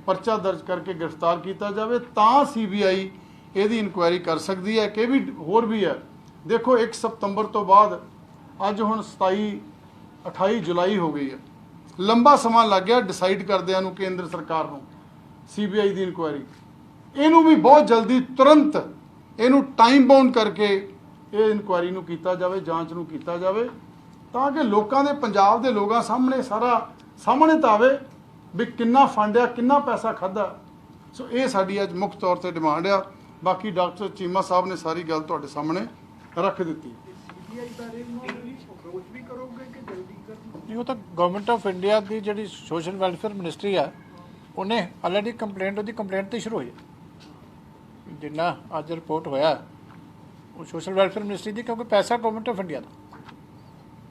ਪਰਚਾ ਦਰਜ ਕਰਕੇ ਗ੍ਰਿਫਤਾਰ ਕੀਤਾ ਜਾਵੇ, ਤਾਂ CBI ਇਹਦੀ ਇਨਕੁਆਇਰੀ ਕਰ ਸਕਦੀ ਹੈ। ਕਿ ਵੀ ਹੋਰ ਵੀ ਹੈ, ਦੇਖੋ 1 ਸਤੰਬਰ ਤੋਂ ਬਾਅਦ ਅੱਜ ਹੁਣ 28 ਜੁਲਾਈ ਹੋ ਗਈ ਹੈ, ਲੰਬਾ ਸਮਾਂ ਲੱਗ ਗਿਆ ਡਿਸਾਈਡ ਕਰਦਿਆਂ ਨੂੰ ਕੇਂਦਰ ਸਰਕਾਰ ਨੂੰ CBI ਦੀ ਇਨਕੁਆਇਰੀ। ਇਹਨੂੰ ਵੀ ਬਹੁਤ ਜਲਦੀ ਤੁਰੰਤ ਇਹਨੂੰ ਟਾਈਮ ਬਾਉਂਡ ਕਰਕੇ ਇਹ ਇਨਕੁਆਇਰੀ ਨੂੰ ਕੀਤਾ ਜਾਵੇ, ਜਾਂਚ ਨੂੰ ਕੀਤਾ ਜਾਵੇ, ਤਾਂ ਕਿ ਲੋਕਾਂ ਦੇ, ਪੰਜਾਬ ਦੇ ਲੋਕਾਂ ਸਾਹਮਣੇ ਸਾਰਾ ਸਾਹਮਣੇ ਤਾਂ ਆਵੇ ਵੀ ਕਿੰਨਾ ਫੰਡ ਆ, ਕਿੰਨਾ ਪੈਸਾ ਖਾਧਾ। ਸੋ ਇਹ ਸਾਡੀ ਅੱਜ ਮੁੱਖ ਤੌਰ ਤੇ ਡਿਮਾਂਡ ਆ। ਬਾਕੀ ਡਾਕਟਰ ਚੀਮਾ ਸਾਹਿਬ ਨੇ ਸਾਰੀ ਗੱਲ ਤੁਹਾਡੇ ਸਾਹਮਣੇ ਰੱਖ ਦਿੱਤੀ। ਨਹੀਂ, ਉਹ ਤਾਂ ਗਵਰਨਮੈਂਟ ਆਫ ਇੰਡੀਆ ਦੀ ਜਿਹੜੀ ਸੋਸ਼ਲ ਵੈਲਫੇਅਰ ਮਿਨਿਸਟਰੀ ਆ, ਉਹਨੇ ਆਲਰੇਡੀ ਉਹਦੀ ਕੰਪਲੇਂਟ ਤੇ ਸ਼ੁਰੂ ਹੋਈ ਹੈ। ਜਿੰਨਾ ਅੱਜ ਰਿਪੋਰਟ ਹੋਇਆ ਉਹ ਸੋਸ਼ਲ ਵੈਲਫੇਅਰ ਮਿਨਿਸਟਰੀ ਦੀ, ਕਿਉਂਕਿ ਪੈਸਾ government of India the.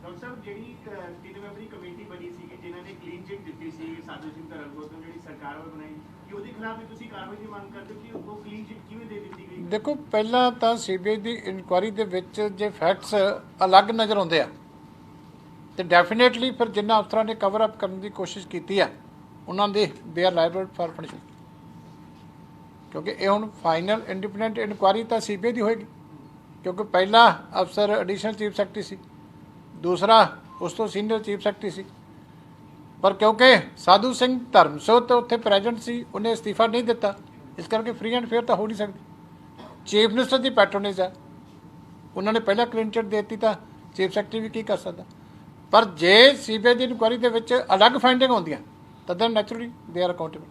Doctor ਸਾਹਿਬ, ਜਿਹੜੀ 3 ਮੈਂਬਰੀ ਕਮੇਟੀ ਬਣੀ ਸੀ ਜਿਨ੍ਹਾਂ ਨੇ ਕਲੀਨ ਚਿੱਟ ਦਿੱਤੀ ਸੀ ਸਾਧੂ ਸਿੰਘ ਧਰਮਸੋਤ ਨੂੰ, ਜਿਹੜੀ ਸਰਕਾਰ ਵੱਲੋਂ ਬਣਾਈ, ਕਿ ਉਹਦੇ ਖਿਲਾਫ ਵੀ ਤੁਸੀਂ ਕਾਰਵਾਈ ਦੀ ਮੰਗ ਕਰਦੇ ਹੋ ਕਿ ਉਹ ਕਲੀਨ ਚਿੱਟ ਕਿਵੇਂ ਦੇ ਦਿੱਤੀ ਗਈ? ਦੇਖੋ, ਪਹਿਲਾਂ ਤਾਂ CBI ਦੀ ਇਨਕੁਆਇਰੀ ਦੇ ਵਿੱਚ ਜੇ ਫੈਕਟਸ ਅਲੱਗ ਨਜ਼ਰ ਆਉਂਦੇ ਆ, ਤੇ ਡੈਫੀਨੇਟਲੀ ਫਿਰ ਜਿੰਨਾ ਅਫਸਰਾਂ ਨੇ ਕਵਰ ਅਪ ਕਰਨ ਦੀ ਕੋਸ਼ਿਸ਼ ਕੀਤੀ ਆ, ਉਹਨਾਂ ਦੇ they are liable for punishment. ਕਿਉਂਕਿ ਇਹ ਹੁਣ ਫਾਈਨਲ ਇੰਡੀਪੈਂਡੈਂਟ ਇਨਕੁਆਇਰੀ ਤਾਂ CBI ਦੀ ਹੋਏਗੀ, ਕਿਉਂਕਿ ਪਹਿਲਾ ਅਫਸਰ ਐਡੀਸ਼ਨਲ ਚੀਫ ਸੈਕਟਰੀ ਸੀ, ਦੂਸਰਾ ਉਸ ਤੋਂ ਸੀਨੀਅਰ ਚੀਫ ਸੈਕਟਰੀ ਸੀ। ਪਰ ਕਿਉਂਕਿ ਸਾਧੂ ਸਿੰਘ ਧਰਮਸੋਤ ਉੱਥੇ ਪ੍ਰੈਜ਼ੈਂਟ ਸੀ, ਉਹਨੇ ਅਸਤੀਫਾ ਨਹੀਂ ਦਿੱਤਾ, ਇਸ ਕਰਕੇ ਫ੍ਰੀ ਐਂਡ ਫੇਅਰ ਤਾਂ ਹੋ ਨਹੀਂ ਸਕਦੀ। ਚੀਫ ਮਿਨਿਸਟਰ ਦੀ ਪੈਟਰੋਨੇਜ ਹੈ, ਉਹਨਾਂ ਨੇ ਪਹਿਲਾਂ ਕਲੀਨ ਚਿੱਟ ਦੇ ਦਿੱਤੀ, ਤਾਂ ਚੀਫ ਸੈਕਟਰੀ ਵੀ ਕੀ ਕਰ ਸਕਦਾ। ਪਰ ਜੇ CBI ਦੀ ਇਨਕੁਆਇਰੀ ਦੇ ਵਿੱਚ ਅਲੱਗ ਫਾਈਂਡਿੰਗ ਹੁੰਦੀਆਂ ਤਾਂ then naturally they are accountable.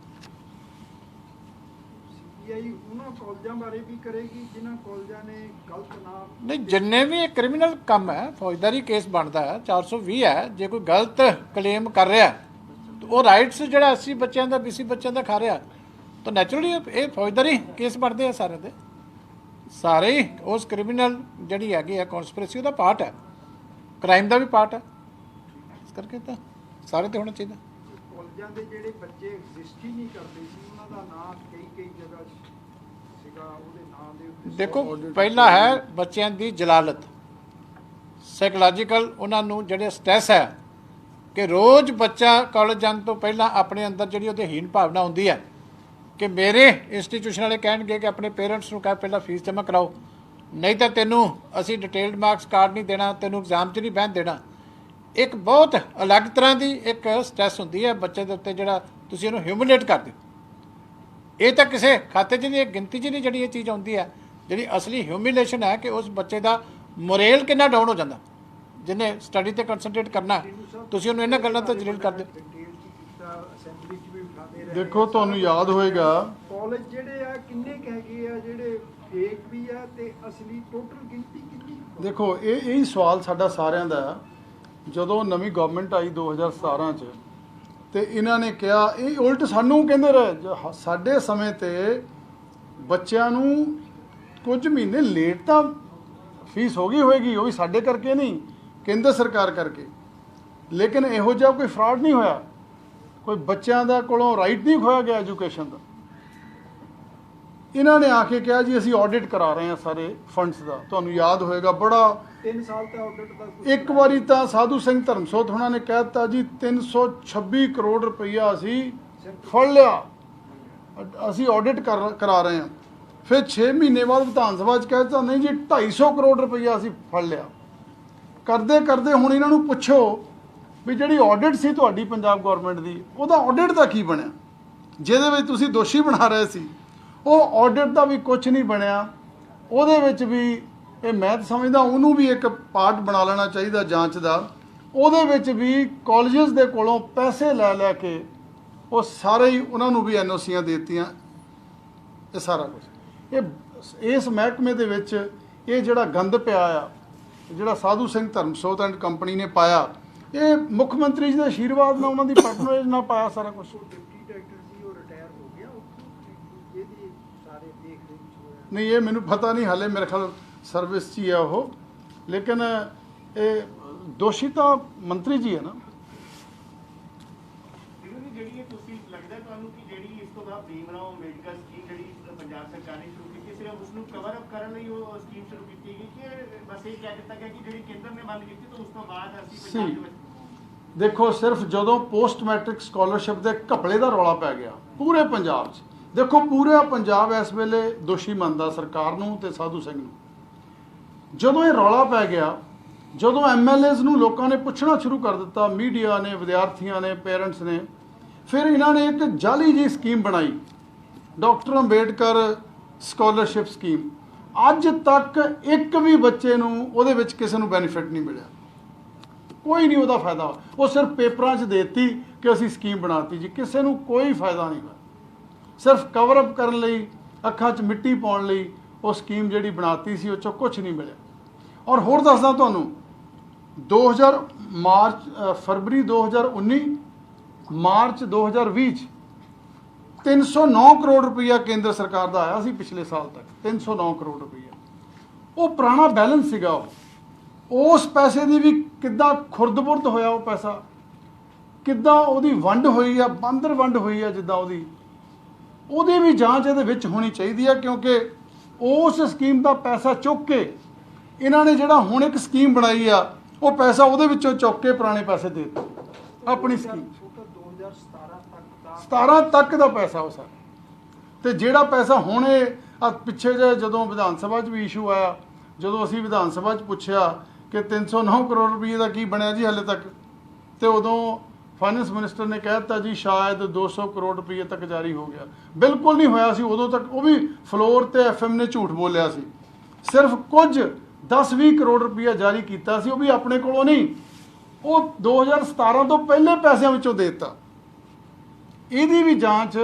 CBI ਉਹਨਾਂ ਕਾਲਜਾਂ ਬਾਰੇ ਵੀ ਕਰੇਗੀ ਜਿਨ੍ਹਾਂ ਕਾਲਜਾਂ ਨੇ ਗਲਤ ਨਾਮ ਨਹੀਂ, ਜਿੰਨੇ ਵੀ ਇਹ ਕ੍ਰਿਮੀਨਲ ਕੰਮ ਹੈ, ਫੌਜਦਾਰੀ ਕੇਸ ਬਣਦਾ ਹੈ, 420 ਹੈ, ਜੇ ਕੋਈ ਗਲਤ ਕਲੇਮ ਕਰ ਰਿਹਾ ਤਾਂ ਉਹ ਰਾਈਟਸ ਜਿਹੜਾ 80 ਬੱਚਿਆਂ ਦਾ, 20 ਬੱਚਿਆਂ ਦਾ ਖਾ ਰਿਹਾ, ਤਾਂ ਨੈਚੁਰਲੀ ਇਹ ਫੌਜਦਾਰੀ ਕੇਸ ਬਣਦੇ ਆ ਸਾਰੇ ਦੇ ਸਾਰੇ। ਉਸ ਕ੍ਰਿਮੀਨਲ ਜਿਹੜੀ ਹੈਗੀ ਹੈ ਕੌਨਸਪੀਰੇਸੀ, ਉਹਦਾ ਪਾਰਟ ਹੈ, ਕ੍ਰਾਈਮ ਦਾ ਵੀ ਪਾਰਟ ਹੈ, ਇਸ ਕਰਕੇ ਤਾਂ ਸਾਰੇ ਤੇ ਹੋਣਾ ਚਾਹੀਦਾ। ਕਾਲਜਾਂ ਦੇ ਜਿਹੜੇ ਬੱਚੇ ਐਗਜ਼ਿਸਟ ਹੀ ਨਹੀਂ ਕਰਦੇ ਸੀ, ਉਹਨਾਂ ਦਾ ਨਾਮ ਕਈ ਜਗ੍ਹਾ ਸੀਗਾ, ਉਹਦੇ ਨਾਮ ਦੇ ਉੱਤੇ ਦੇਖੋ, ਪਹਿਲਾ ਹੈ ਬੱਚਿਆਂ ਦੀ ਜਲਾਲਤ, ਸਾਈਕੋਲੋਜੀਕਲ ਉਹਨਾਂ ਨੂੰ ਜਿਹੜੇ ਸਟ੍ਰੈਸ ਹੈ ਕਿ ਰੋਜ਼ ਬੱਚਾ ਕਾਲਜ ਜਾਣ ਤੋਂ ਪਹਿਲਾਂ ਆਪਣੇ ਅੰਦਰ ਜਿਹੜੀ ਉਹਦੀ ਹੀਨ ਭਾਵਨਾ ਹੁੰਦੀ ਹੈ ਕਿ ਮੇਰੇ ਇੰਸਟੀਟਿਊਸ਼ਨ ਵਾਲੇ ਕਹਿਣਗੇ ਕਿ ਆਪਣੇ ਪੇਰੈਂਟਸ ਨੂੰ ਕਹਿ ਪਹਿਲਾਂ ਫੀਸ ਜਮ੍ਹਾਂ ਕਰਾਓ, ਨਹੀਂ ਤਾਂ ਤੈਨੂੰ ਅਸੀਂ ਡਿਟੇਲਡ ਮਾਰਕਸ ਕਾਰਡ ਨਹੀਂ ਦੇਣਾ, ਤੈਨੂੰ ਐਗਜ਼ਾਮ 'ਚ ਨਹੀਂ ਬਹਿਣ ਦੇਣਾ। ਇੱਕ ਬਹੁਤ ਅਲੱਗ ਤਰ੍ਹਾਂ ਦੀ ਇੱਕ ਸਟ੍ਰੈਸ ਹੁੰਦੀ ਹੈ ਬੱਚੇ ਦੇ ਉੱਤੇ, ਜਿਹੜਾ ਤੁਸੀਂ ਉਹਨੂੰ ਹਿਊਮਿਲੇਟ ਕਰਦੇ ਹੋ। ਇਹ ਤਾਂ ਕਿਸੇ ਖਾਤੇ 'ਚ ਨਹੀਂ, ਗਿਣਤੀ 'ਚ ਨਹੀਂ ਜਿਹੜੀ ਇਹ ਚੀਜ਼ ਆਉਂਦੀ ਹੈ। ਜਿਹੜੀ ਅਸਲੀ ਹਿਊਮਿਲੇਸ਼ਨ ਹੈ ਕਿ ਉਸ ਬੱਚੇ ਦਾ ਮੋਰੇਲ ਕਿੰਨਾ ਡਾਊਨ ਹੋ ਜਾਂਦਾ, ਜਿਹਨੇ ਸਟੱਡੀ ਤੇ ਕਨਸੈਂਟਰੇਟ ਕਰਨਾ, ਤੁਸੀਂ ਉਹਨੂੰ ਇਹਨਾਂ ਗੱਲਾਂ ਤੋਂ ਜਲੀਲ ਕਰਦੇ ਹੋ। ਅਸੈਂਬਲੀ 'ਚ ਵੀ ਉਠਾਉਂਦੇ ਰਹੇ। ਦੇਖੋ, ਤੁਹਾਨੂੰ ਯਾਦ ਹੋਏਗਾ ਕਾਲਜ ਜਿਹੜੇ ਆ ਕਿੰਨੇ ਹੈਗੇ ਆ ਜਿਹੜੇ ਫੇਕ ਵੀ ਆ ਤੇ ਅਸਲੀ, ਟੋਟਲ ਗਿਣਤੀ ਕਿੰਨੀ? ਦੇਖੋ, ਇਹ ਸਵਾਲ ਸਾਡਾ ਸਾਰਿਆਂ ਦਾ ਹੈ। ਜਦੋਂ ਨਵੀਂ ਗਵਰਨਮੈਂਟ ਆਈ 2017 'ਚ, ਤੇ ਇਹਨਾਂ ਨੇ ਕਿਹਾ, ਇਹ ਉਲਟ ਸਾਨੂੰ ਕਹਿੰਦੇ ਰਹੇ, ਸਾਡੇ ਸਮੇਂ ਤੇ ਬੱਚਿਆਂ ਨੂੰ ਕੁਝ ਮਹੀਨੇ ਲੇਟ ਤਾਂ ਫੀਸ ਹੋ ਗਈ ਹੋਏਗੀ, ਉਹ ਵੀ ਸਾਡੇ ਕਰਕੇ ਨਹੀਂ, ਕੇਂਦਰ ਸਰਕਾਰ ਕਰਕੇ। ਲੇਕਿਨ ਇਹੋ ਜਿਹਾ ਕੋਈ ਫਰਾਡ ਨਹੀਂ ਹੋਇਆ, ਕੋਈ ਬੱਚਿਆਂ ਦਾ ਕੋਲੋਂ ਰਾਈਟ ਨਹੀਂ ਖੋਇਆ ਗਿਆ ਐਜੂਕੇਸ਼ਨ ਦਾ। ਇਹਨਾਂ ਨੇ ਆ ਕੇ ਕਿਹਾ ਜੀ ਅਸੀਂ ਆਡਿਟ ਕਰਾ ਰਹੇ ਹਾਂ ਸਾਰੇ ਫੰਡਸ ਦਾ। ਤੁਹਾਨੂੰ ਯਾਦ ਹੋਏਗਾ, ਬੜਾ 3 ਸਾਲ ਤੇ ਆਡਿਟ ਦਾ ਇੱਕ ਵਾਰੀ ਤਾਂ ਸਾਧੂ ਸਿੰਘ ਧਰਮਸੋਤ ਹੋਣਾ ਨੇ ਕਹਿ ਦਿੱਤਾ ਜੀ 326 ਕਰੋੜ ਰੁਪਈਆ ਅਸੀਂ ਫੜ ਲਿਆ, ਅਸੀਂ ਆਡਿਟ ਕਰਾ ਰਹੇ ਹਾਂ। ਫਿਰ 6 ਮਹੀਨੇ ਬਾਅਦ ਵਿਧਾਨ ਸਭਾ 'ਚ ਕਹਿ ਦਿੱਤਾ ਨਹੀਂ ਜੀ 250 ਕਰੋੜ ਰੁਪਈਆ ਅਸੀਂ ਫੜ ਲਿਆ। ਕਰਦੇ ਕਰਦੇ ਹੁਣ ਇਹਨਾਂ ਨੂੰ ਪੁੱਛੋ ਵੀ ਜਿਹੜੀ ਆਡਿਟ ਸੀ ਤੁਹਾਡੀ ਪੰਜਾਬ ਗਵਰਨਮੈਂਟ ਦੀ, ਉਹਦਾ ਆਡਿਟ ਦਾ ਕੀ ਬਣਿਆ? ਜਿਹਦੇ ਵਿੱਚ ਤੁਸੀਂ ਦੋਸ਼ੀ ਬਣਾ ਰਹੇ ਸੀ, ਉਹ ਆਡਿਟ ਦਾ ਵੀ ਕੁਝ ਨਹੀਂ ਬਣਿਆ। ਉਹਦੇ ਵਿੱਚ ਵੀ ਇਹ ਮੈਂ ਤਾਂ ਸਮਝਦਾ ਉਹਨੂੰ ਵੀ ਇੱਕ ਪਾਰਟ ਬਣਾ ਲੈਣਾ ਚਾਹੀਦਾ ਜਾਂਚ ਦਾ। ਉਹਦੇ ਵਿੱਚ ਵੀ ਕਾਲਜਸ ਦੇ ਕੋਲੋਂ ਪੈਸੇ ਲੈ ਲੈ ਕੇ ਉਹ ਸਾਰੇ ਹੀ ਉਹਨਾਂ ਨੂੰ ਵੀ ਐਨਓਸੀਆਂ ਦੇ ਦਿੱਤੀਆਂ। ਇਹ ਸਾਰਾ ਕੁਝ ਇਸ ਮਹਿਕਮੇ ਦੇ ਵਿੱਚ ਇਹ ਜਿਹੜਾ ਗੰਦ ਪਿਆ ਆ, ਜਿਹੜਾ ਸਾਧੂ ਸਿੰਘ ਧਰਮਸੋਤ ਐਂਡ ਕੰਪਨੀ ਨੇ ਪਾਇਆ, ਇਹ ਮੁੱਖ ਮੰਤਰੀ ਜੀ ਦੇ ਆਸ਼ੀਰਵਾਦ ਨਾਲ, ਉਹਨਾਂ ਦੀ ਪੈਟਰੋਨੇਜ ਨਾਲ ਪਾਇਆ ਸਾਰਾ ਕੁਝ। ਉਹ ਡਿਪਟੀ ਡਾਇਰੈਕਟਰ ਸੀ, ਉਹ ਰਿਟਾਇਰ ਹੋ ਗਿਆ ਉੱਥੋਂ, ਇਹਦੀ ਸਾਰੇ ਦੇਖ ਰੇਖ ਚ ਹੋਇਆ। ਨਹੀਂ, ਇਹ ਮੈਨੂੰ ਪਤਾ ਨਹੀਂ, ਹਾਲੇ ਮੇਰੇ ਖਿਆਲ ਸਰਵਿਸ 'ਚ ਹੀ ਆ ਉਹ, ਲੇਕਿਨ ਇਹ ਦੋਸ਼ੀ ਤਾਂ ਮੰਤਰੀ ਜੀ ਹੈ ਨਾ। ਜਿਹੜੀ ਤੁਸੀਂ ਲੱਗਦਾ ਤੁਹਾਨੂੰ ਕਿ ਜਿਹੜੀ ਇਸ ਤੋਂ ਬਾਅਦ ਭੀਮਰਾਓ ਅੰਬੇਡਕਰ ਸਕੀਮ ਜਿਹੜੀ ਪੰਜਾਬ ਸਰਕਾਰ ਨੇ ਸ਼ੁਰੂ ਕੀਤੀ, ਸਿਰਫ ਉਸ ਨੂੰ ਕਵਰ ਅਪ ਕਰਨ ਲਈ ਉਹ ਸਕੀਮ ਸ਼ੁਰੂ ਕੀਤੀ ਗਈ ਕਿ ਬਸ ਇਹ ਕਹਿ ਦਿੱਤਾ ਗਿਆ ਕਿ ਜਿਹੜੀ ਕੇਂਦਰ ਨੇ ਬੰਦ ਕੀਤੀ ਤਾਂ ਉਸ ਤੋਂ ਬਾਅਦ ਅਸੀਂ ਪੰਜਾਬ ਦੇ ਵਿੱਚ? ਦੇਖੋ, ਸਿਰਫ ਜਦੋਂ ਪੋਸਟ ਮੈਟ੍ਰਿਕ ਸਕਾਲਰਸ਼ਿਪ ਦੇ ਘਪਲੇ ਦਾ ਰੌਲਾ ਪੈ ਗਿਆ ਪੂਰੇ ਪੰਜਾਬ 'ਚ, ਦੇਖੋ ਪੂਰਾ ਪੰਜਾਬ ਇਸ ਵੇਲੇ ਦੋਸ਼ੀ ਮੰਨਦਾ ਸਰਕਾਰ ਨੂੰ ਤੇ ਸਾਧੂ ਸਿੰਘ ਨੂੰ। ਜਦੋਂ ਇਹ ਰੌਲਾ ਪੈ ਗਿਆ, ਜਦੋਂ ਐਮਐਲਏਜ਼ ਨੂੰ ਲੋਕਾਂ ਨੇ ਪੁੱਛਣਾ ਸ਼ੁਰੂ ਕਰ ਦਿੱਤਾ, ਮੀਡੀਆ ਨੇ, ਵਿਦਿਆਰਥੀਆਂ ਨੇ, ਪੇਰੈਂਟਸ ਨੇ, ਫਿਰ ਇਹਨਾਂ ਨੇ ਇੱਕ ਜਾਲੀ ਜਿਹੀ ਸਕੀਮ ਬਣਾਈ, ਡਾਕਟਰ ਅੰਬੇਡਕਰ ਸਕਾਲਰਸ਼ਿਪ ਸਕੀਮ। ਅੱਜ ਤੱਕ ਇੱਕ ਵੀ ਬੱਚੇ ਨੂੰ ਉਹਦੇ ਵਿੱਚ ਕਿਸੇ ਨੂੰ ਬੈਨੀਫਿਟ ਨਹੀਂ ਮਿਲਿਆ, ਕੋਈ ਨਹੀਂ ਉਹਦਾ ਫਾਇਦਾ। ਉਹ ਸਿਰਫ ਪੇਪਰਾਂ 'ਚ ਦੇਤੀ ਕਿ ਅਸੀਂ ਸਕੀਮ ਬਣਾਤੀ ਜੀ, ਕਿਸੇ ਨੂੰ ਕੋਈ ਫਾਇਦਾ ਨਹੀਂ ਹੋਇਆ। ਸਿਰਫ ਕਵਰ ਅਪ ਕਰਨ ਲਈ, ਅੱਖਾਂ 'ਚ ਮਿੱਟੀ ਪਾਉਣ ਲਈ ਉਹ ਸਕੀਮ ਜਿਹੜੀ ਬਣਾਤੀ ਸੀ, ਉਹ 'ਚੋਂ ਕੁਝ ਨਹੀਂ ਮਿਲਿਆ। ਔਰ ਹੋਰ ਦੱਸਦਾ ਤੁਹਾਨੂੰ, ਫਰਵਰੀ 2019, ਮਾਰਚ 2020 'ਚ 309 ਕਰੋੜ ਰੁਪਈਆ ਕੇਂਦਰ ਸਰਕਾਰ ਦਾ ਆਇਆ ਸੀ ਪਿਛਲੇ ਸਾਲ ਤੱਕ, 309 ਕਰੋੜ ਰੁਪਈਆ। ਉਹ ਪੁਰਾਣਾ ਬੈਲੈਂਸ ਸੀਗਾ। ਉਸ ਪੈਸੇ ਦੀ ਵੀ ਕਿੱਦਾਂ ਖੁਰਦ-ਬੁਰਦ ਹੋਇਆ ਉਹ ਪੈਸਾ, ਕਿੱਦਾਂ ਉਹਦੀ ਵੰਡ ਹੋਈ ਆ, ਬਾਂਦਰ ਵੰਡ ਹੋਈ ਆ ਜਿੱਦਾਂ ਉਹਦੀ ਵੀ ਜਾਂਚ ਇਹਦੇ ਵਿੱਚ ਹੋਣੀ ਚਾਹੀਦੀ ਆ, ਕਿਉਂਕਿ ਉਸ ਸਕੀਮ ਦਾ ਪੈਸਾ ਚੁੱਕ ਕੇ ਇਹਨਾਂ ਨੇ ਜਿਹੜਾ ਹੁਣ ਇੱਕ ਸਕੀਮ ਬਣਾਈ ਆ, ਉਹ ਪੈਸਾ ਉਹਦੇ ਵਿੱਚੋਂ ਚੁੱਕ ਕੇ ਪੁਰਾਣੇ ਪੈਸੇ ਦੇ ਦਿੱਤੇ ਆਪਣੀ ਸਕੀਮ। 17 ਤੱਕ ਦਾ ਪੈਸਾ ਉਹ ਸਾਰਾ। ਤੇ ਜਿਹੜਾ ਪੈਸਾ ਹੁਣ ਇਹ ਪਿੱਛੇ ਜੇ ਜਦੋਂ ਵਿਧਾਨ ਸਭਾ 'ਚ ਵੀ ਇਸ਼ੂ ਆਇਆ, ਜਦੋਂ ਅਸੀਂ ਵਿਧਾਨ ਸਭਾ 'ਚ ਪੁੱਛਿਆ ਕਿ 309 ਕਰੋੜ ਰੁਪਏ ਦਾ ਕੀ ਬਣਿਆ ਜੀ ਹਾਲੇ ਤੱਕ, ਤੇ ਉਦੋਂ ਫਾਈਨੈਂਸ ਮਿਨਿਸਟਰ ਨੇ ਕਹਿ ਦਿੱਤਾ ਜੀ ਸ਼ਾਇਦ 200 ਕਰੋੜ ਰੁਪਏ ਤੱਕ ਜਾਰੀ ਹੋ ਗਿਆ। ਬਿਲਕੁਲ ਨਹੀਂ ਹੋਇਆ ਸੀ ਉਦੋਂ ਤੱਕ। ਉਹ ਵੀ ਫਲੋਰ ਤੇ ਐਫਐਮ ਨੇ ਝੂਠ ਬੋਲਿਆ ਸੀ। ਸਿਰਫ ਕੁਝ 10-20 ਕਰੋੜ ਰੁਪਇਆ ਜਾਰੀ ਕੀਤਾ ਸੀ, ਉਹ ਵੀ ਆਪਣੇ ਕੋਲੋਂ ਨਹੀਂ, ਉਹ 2017 ਤੋਂ ਪਹਿਲੇ ਪੈਸਿਆਂ ਵਿੱਚੋਂ ਦੇ ਦਿੱਤਾ। ਇਹਦੀ ਵੀ ਜਾਂਚ